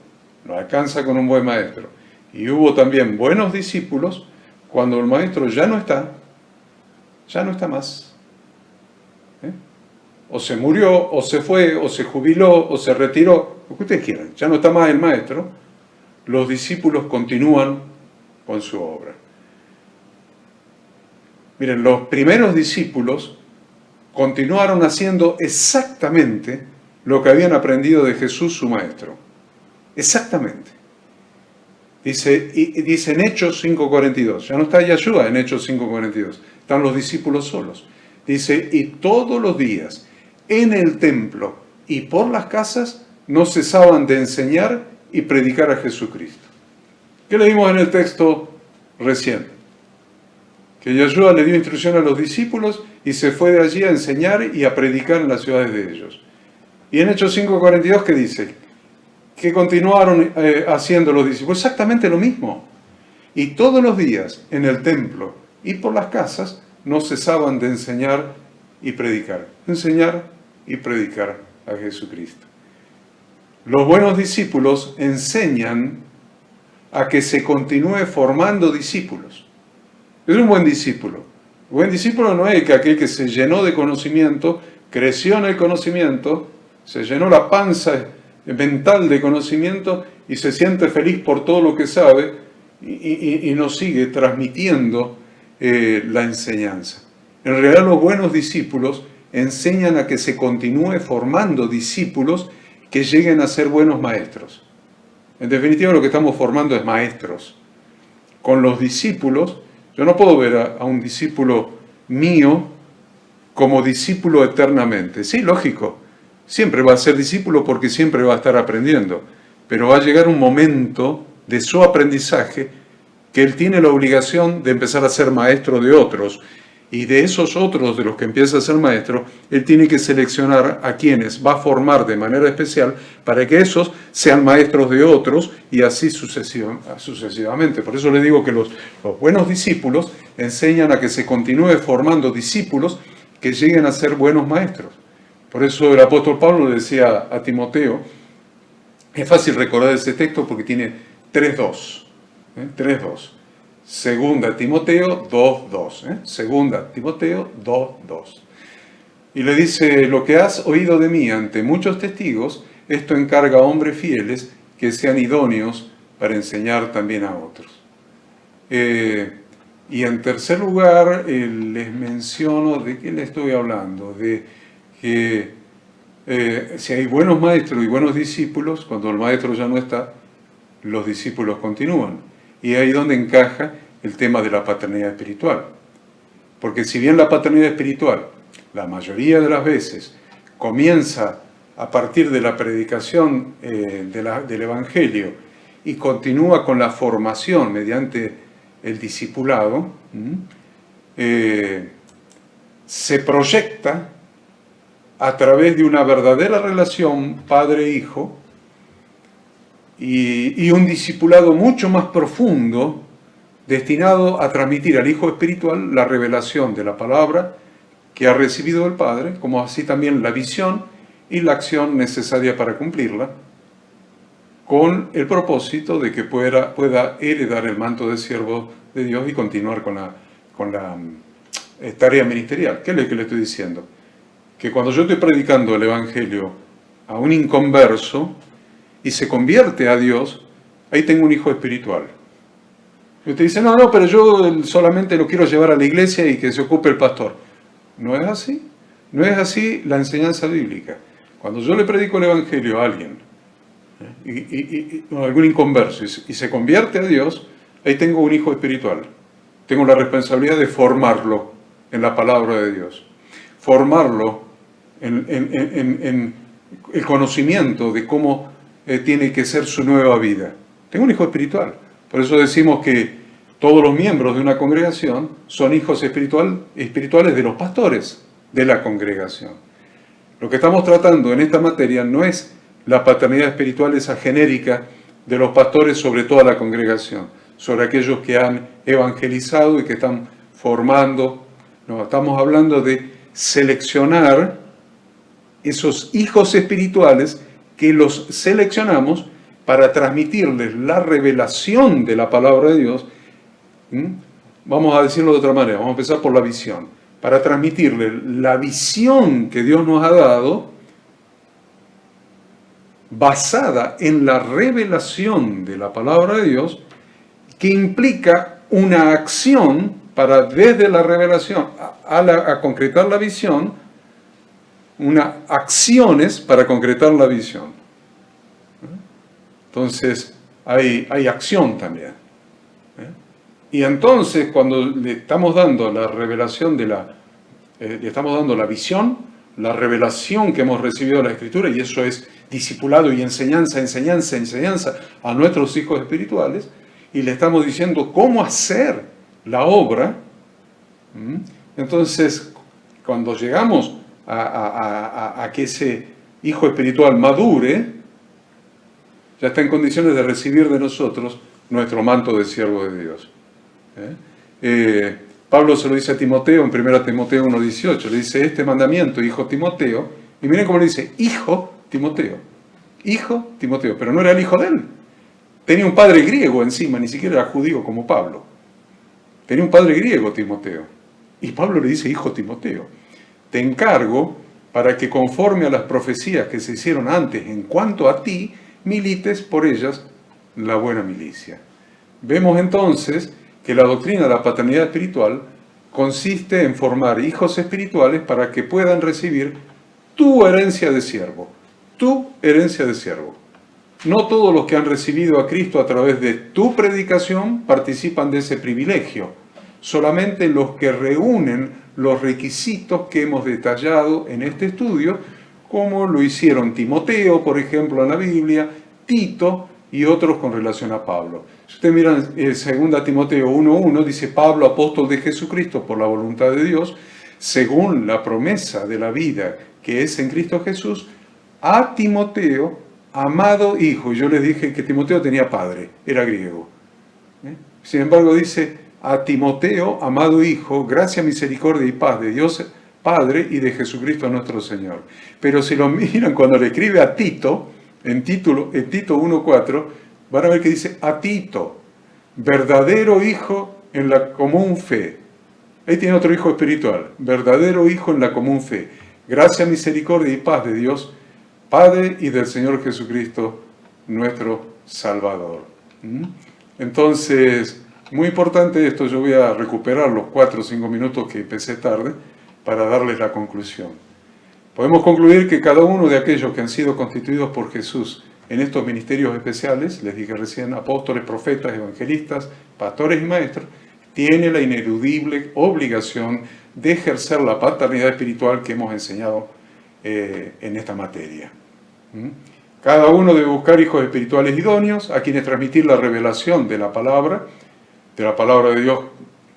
no alcanza con un buen maestro, y hubo también buenos discípulos, cuando el maestro ya no está más. O se murió, o se fue, o se jubiló, o se retiró, lo que ustedes quieran, ya no está más el maestro, los discípulos continúan con su obra. Miren, los primeros discípulos continuaron haciendo exactamente lo que habían aprendido de Jesús, su maestro. Exactamente. Dice en Hechos 5:42, ya no está Yeshua en Hechos 5:42, están los discípulos solos. Dice, y todos los días en el templo y por las casas no cesaban de enseñar y predicar a Jesucristo. ¿Qué leímos en el texto recién? Que Yeshua le dio instrucción a los discípulos y se fue de allí a enseñar y a predicar en las ciudades de ellos. Y en Hechos 5:42, ¿qué dice? Que continuaron haciendo los discípulos exactamente lo mismo. Y todos los días en el templo y por las casas no cesaban de enseñar y predicar. Enseñar y predicar a Jesucristo. Los buenos discípulos enseñan a que se continúe formando discípulos. Es un buen discípulo. Un buen discípulo no es aquel que se llenó de conocimiento, creció en el conocimiento, se llenó la panza mental de conocimiento y se siente feliz por todo lo que sabe y no sigue transmitiendo la enseñanza. En realidad los buenos discípulos enseñan a que se continúe formando discípulos que lleguen a ser buenos maestros. En definitiva, lo que estamos formando es maestros. Con los discípulos, yo no puedo ver a un discípulo mío como discípulo eternamente. Sí, lógico, siempre va a ser discípulo porque siempre va a estar aprendiendo, pero va a llegar un momento de su aprendizaje que él tiene la obligación de empezar a ser maestro de otros. Y de esos otros de los que empieza a ser maestro, él tiene que seleccionar a quienes va a formar de manera especial para que esos sean maestros de otros y así sucesivamente. Por eso le digo que los buenos discípulos enseñan a que se continúe formando discípulos que lleguen a ser buenos maestros. Por eso el apóstol Pablo le decía a Timoteo, es fácil recordar ese texto porque tiene 3:2. 3:2. Segunda Timoteo 2:2. Segunda Timoteo 2:2. Y le dice, lo que has oído de mí ante muchos testigos, esto encarga a hombres fieles que sean idóneos para enseñar también a otros. Y en tercer lugar, les menciono, ¿de qué le estoy hablando? De que si hay buenos maestros y buenos discípulos, cuando el maestro ya no está, los discípulos continúan. Y ahí donde encaja el tema de la paternidad espiritual. Porque si bien la paternidad espiritual, la mayoría de las veces, comienza a partir de la predicación del Evangelio y continúa con la formación mediante el discipulado, se proyecta a través de una verdadera relación padre-hijo, y un discipulado mucho más profundo destinado a transmitir al Hijo espiritual la revelación de la palabra que ha recibido del Padre, como así también la visión y la acción necesaria para cumplirla, con el propósito de que pueda heredar el manto de siervo de Dios y continuar con la tarea ministerial. ¿Qué es lo que le estoy diciendo? Que cuando yo estoy predicando el Evangelio a un inconverso, y se convierte a Dios, ahí tengo un hijo espiritual. Y usted dice, no, pero yo solamente lo quiero llevar a la iglesia y que se ocupe el pastor. No es así. No es así la enseñanza bíblica. Cuando yo le predico el Evangelio a alguien, a algún inconverso, y se convierte a Dios, ahí tengo un hijo espiritual. Tengo la responsabilidad de formarlo en la palabra de Dios. Formarlo en el conocimiento de cómo tiene que ser su nueva vida. Tengo un hijo espiritual. Por eso decimos que todos los miembros de una congregación son hijos espirituales de los pastores de la congregación. Lo que estamos tratando en esta materia no es la paternidad espiritual esa genérica de los pastores sobre toda la congregación, sobre aquellos que han evangelizado y que están formando. No, estamos hablando de seleccionar esos hijos espirituales que los seleccionamos para transmitirles la revelación de la palabra de Dios. Vamos a decirlo de otra manera, vamos a empezar por la visión. Para transmitirles la visión que Dios nos ha dado, basada en la revelación de la palabra de Dios, que implica una acción para desde la revelación a concretar la visión, acciones para concretar la visión. Entonces, hay acción también. Y entonces, cuando le estamos dando la revelación le estamos dando la visión, la revelación que hemos recibido de la Escritura, y eso es discipulado y enseñanza a nuestros hijos espirituales, y le estamos diciendo cómo hacer la obra. Entonces, cuando llegamos a que ese hijo espiritual madure, ya está en condiciones de recibir de nosotros nuestro manto de siervo de Dios. Pablo se lo dice a Timoteo en 1 Timoteo 1:18, le dice, este mandamiento, hijo Timoteo, y miren cómo le dice, hijo Timoteo, pero no era el hijo de él, Tenía un padre griego encima, ni siquiera era judío como Pablo. Tenía un padre griego, Timoteo. Y Pablo le dice, hijo Timoteo, te encargo para que conforme a las profecías que se hicieron antes en cuanto a ti, milites por ellas la buena milicia. Vemos entonces que la doctrina de la paternidad espiritual consiste en formar hijos espirituales para que puedan recibir tu herencia de siervo. Tu herencia de siervo. No todos los que han recibido a Cristo a través de tu predicación participan de ese privilegio. Solamente los que reúnen los requisitos que hemos detallado en este estudio, como lo hicieron Timoteo, por ejemplo, en la Biblia, Tito y otros con relación a Pablo. Si usted mira en 2 Timoteo 1:1, dice Pablo, apóstol de Jesucristo por la voluntad de Dios, según la promesa de la vida que es en Cristo Jesús, a Timoteo, amado hijo. Yo les dije que Timoteo tenía padre, era griego. Sin embargo dice, a Timoteo, amado hijo, gracia, misericordia y paz de Dios Padre y de Jesucristo nuestro Señor. Pero si lo miran cuando le escribe a Tito, en Tito 1:4, van a ver que dice a Tito, verdadero hijo en la común fe. Ahí tiene otro hijo espiritual, verdadero hijo en la común fe. Gracia, misericordia y paz de Dios Padre y del Señor Jesucristo nuestro Salvador. Entonces, muy importante esto, yo voy a recuperar los 4 o 5 minutos que empecé tarde para darles la conclusión. Podemos concluir que cada uno de aquellos que han sido constituidos por Jesús en estos ministerios especiales, les dije recién, apóstoles, profetas, evangelistas, pastores y maestros, tiene la ineludible obligación de ejercer la paternidad espiritual que hemos enseñado en esta materia. Cada uno debe buscar hijos espirituales idóneos a quienes transmitir la revelación de la palabra de Dios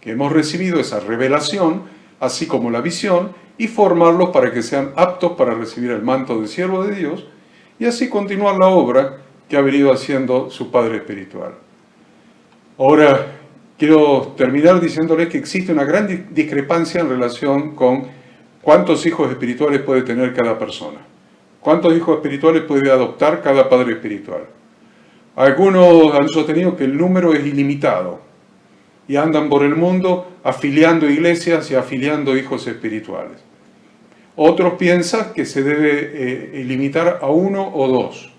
que hemos recibido, esa revelación, así como la visión, y formarlos para que sean aptos para recibir el manto de siervo de Dios, y así continuar la obra que ha venido haciendo su Padre Espiritual. Ahora, quiero terminar diciéndoles que existe una gran discrepancia en relación con cuántos hijos espirituales puede tener cada persona. ¿Cuántos hijos espirituales puede adoptar cada padre espiritual? Algunos han sostenido que el número es ilimitado y andan por el mundo afiliando iglesias y afiliando hijos espirituales. Otros piensan que se debe limitar a 1 o 2.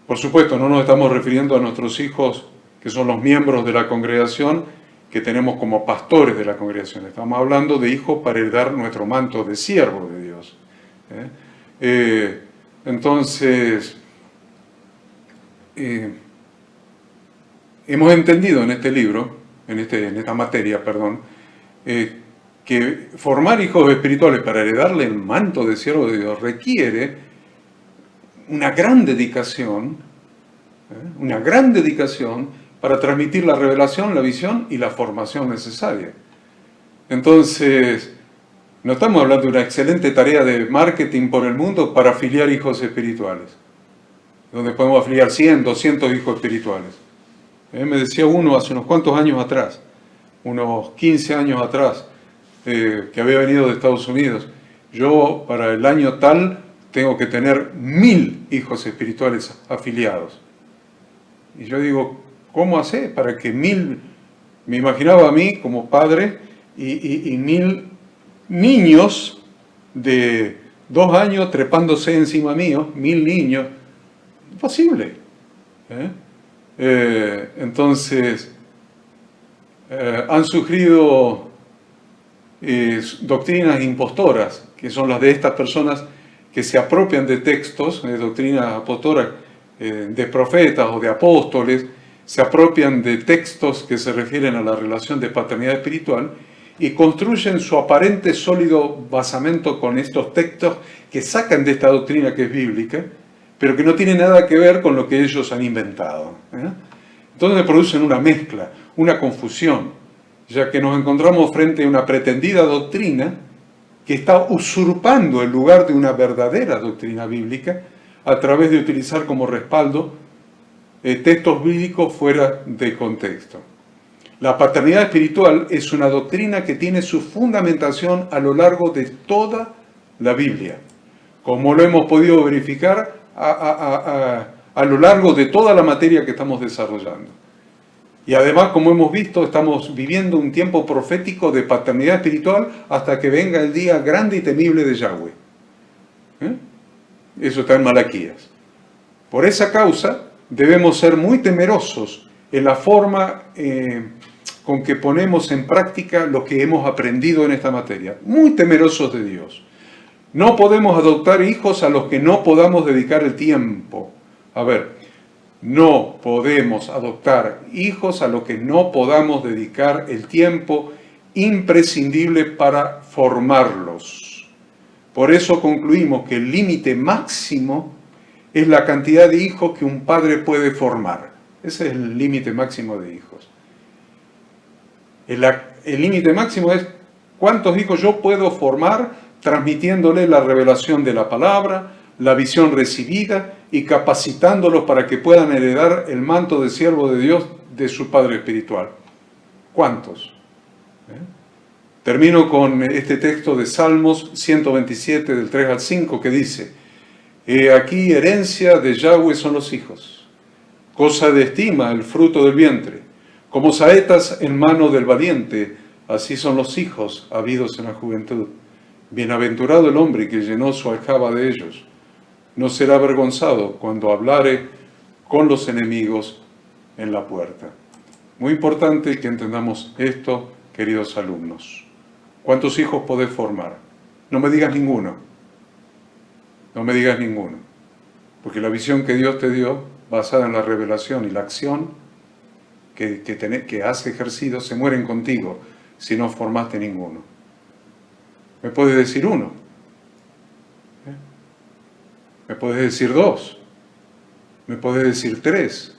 Por supuesto, no nos estamos refiriendo a nuestros hijos que son los miembros de la congregación, que tenemos como pastores de la congregación. Estamos hablando de hijos para heredar nuestro manto de siervo de Dios. Entonces, hemos entendido en este libro, en esta materia, que formar hijos espirituales para heredarle el manto de siervo de Dios requiere una gran dedicación para transmitir la revelación, la visión y la formación necesaria. Entonces, no estamos hablando de una excelente tarea de marketing por el mundo para afiliar hijos espirituales, donde podemos afiliar 100, 200 hijos espirituales. Me decía uno hace unos cuantos años atrás, unos 15 años atrás, que había venido de Estados Unidos, yo para el año tal tengo que tener 1000 hijos espirituales afiliados. Y yo digo, ¿cómo hacer para que 1000, me imaginaba a mí como padre, y 1000 niños de 2 años trepándose encima mío, 1000 niños? Imposible. Entonces, han surgido doctrinas impostoras, que son las de estas personas que se apropian de textos, de doctrinas apostolas, de profetas o de apóstoles, se apropian de textos que se refieren a la relación de paternidad espiritual y construyen su aparente sólido basamento con estos textos que sacan de esta doctrina que es bíblica, pero que no tiene nada que ver con lo que ellos han inventado. Entonces producen una mezcla, una confusión, ya que nos encontramos frente a una pretendida doctrina que está usurpando el lugar de una verdadera doctrina bíblica a través de utilizar como respaldo textos bíblicos fuera de contexto. La paternidad espiritual es una doctrina que tiene su fundamentación a lo largo de toda la Biblia, como lo hemos podido verificar a lo largo de toda la materia que estamos desarrollando. Y además, como hemos visto, estamos viviendo un tiempo profético de paternidad espiritual hasta que venga el día grande y temible de Yahweh. Eso está en Malaquías. Por esa causa debemos ser muy temerosos en la forma con que ponemos en práctica lo que hemos aprendido en esta materia. Muy temerosos de Dios. No podemos adoptar hijos a los que no podamos dedicar el tiempo. A ver, no podemos adoptar hijos a los que no podamos dedicar el tiempo imprescindible para formarlos. Por eso concluimos que el límite máximo es la cantidad de hijos que un padre puede formar. Ese es el límite máximo de hijos. El límite máximo es cuántos hijos yo puedo formar transmitiéndole la revelación de la palabra, la visión recibida y capacitándolos para que puedan heredar el manto de siervo de Dios de su Padre espiritual. ¿Cuántos? Termino con este texto de Salmos 127 del 3 al 5 que dice: He aquí herencia de Yahweh son los hijos, cosa de estima el fruto del vientre, como saetas en mano del valiente, así son los hijos habidos en la juventud. Bienaventurado el hombre que llenó su aljaba de ellos. No será avergonzado cuando hablare con los enemigos en la puerta. Muy importante que entendamos esto, queridos alumnos. ¿Cuántos hijos podés formar? No me digas ninguno. No me digas ninguno. Porque la visión que Dios te dio, basada en la revelación y la acción que has ejercido, se mueren contigo si no formaste ninguno. Me puedes decir uno. Me puedes decir 2. Me puedes decir 3.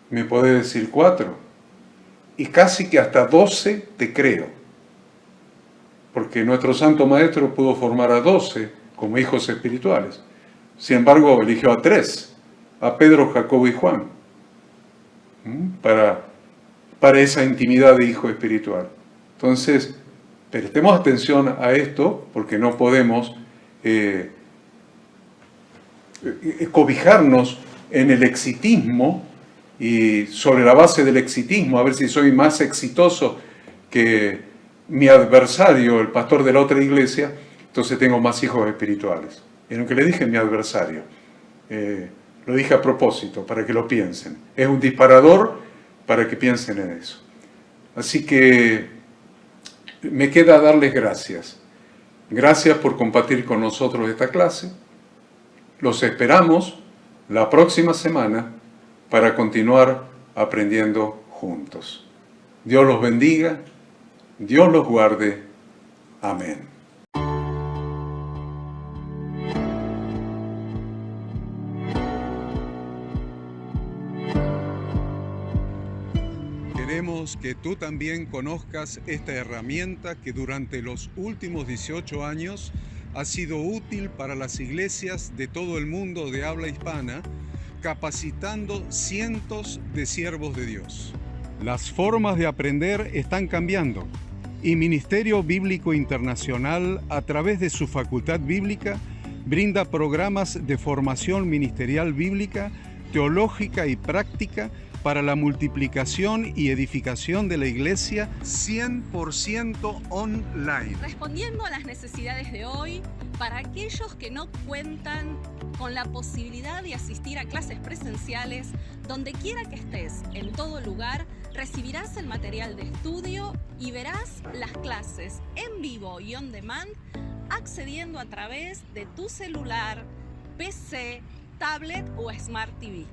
Me puedes decir 4. Y casi que hasta 12 te creo. Porque nuestro Santo Maestro pudo formar a 12 como hijos espirituales. Sin embargo, eligió a 3. A Pedro, Jacobo y Juan. Para esa intimidad de hijo espiritual. Entonces, prestemos atención a esto porque no podemos cobijarnos en el exitismo y sobre la base del exitismo, a ver si soy más exitoso que mi adversario, el pastor de la otra iglesia, entonces tengo más hijos espirituales. Y lo que le dije a mi adversario, lo dije a propósito, para que lo piensen. Es un disparador para que piensen en eso. Así que me queda darles gracias. Gracias por compartir con nosotros esta clase. Los esperamos la próxima semana para continuar aprendiendo juntos. Dios los bendiga, Dios los guarde. Amén. Queremos que tú también conozcas esta herramienta que durante los últimos 18 años ha sido útil para las iglesias de todo el mundo de habla hispana, capacitando cientos de siervos de Dios. Las formas de aprender están cambiando y Ministerio Bíblico Internacional, a través de su facultad bíblica, brinda programas de formación ministerial bíblica, teológica y práctica para la multiplicación y edificación de la iglesia 100% online. Respondiendo a las necesidades de hoy, para aquellos que no cuentan con la posibilidad de asistir a clases presenciales, donde quiera que estés, en todo lugar, recibirás el material de estudio y verás las clases en vivo y on demand, accediendo a través de tu celular, PC, tablet o Smart TV.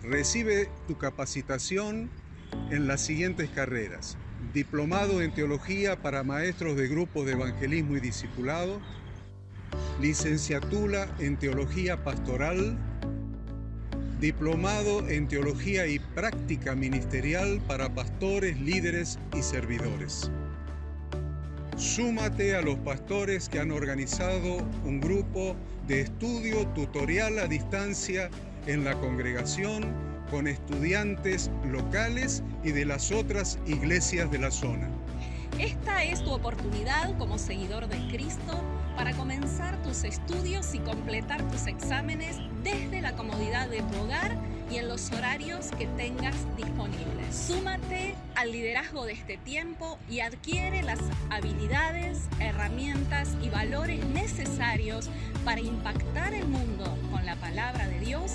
Recibe tu capacitación en las siguientes carreras: diplomado en teología para maestros de grupos de evangelismo y discipulado, licenciatura en teología pastoral, diplomado en teología y práctica ministerial para pastores, líderes y servidores. Súmate a los pastores que han organizado un grupo de estudio tutorial a distancia en la congregación con estudiantes locales y de las otras iglesias de la zona. Esta es tu oportunidad como seguidor de Cristo para comenzar tus estudios y completar tus exámenes desde la comodidad de tu hogar y en los horarios que tengas disponibles. Súmate al liderazgo de este tiempo y adquiere las habilidades, herramientas y valores necesarios para impactar el mundo con la palabra de Dios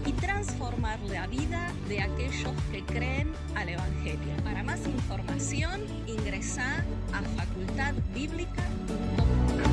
y transformar la vida de aquellos que creen al Evangelio. Para más información, ingresá a facultadbiblica.com.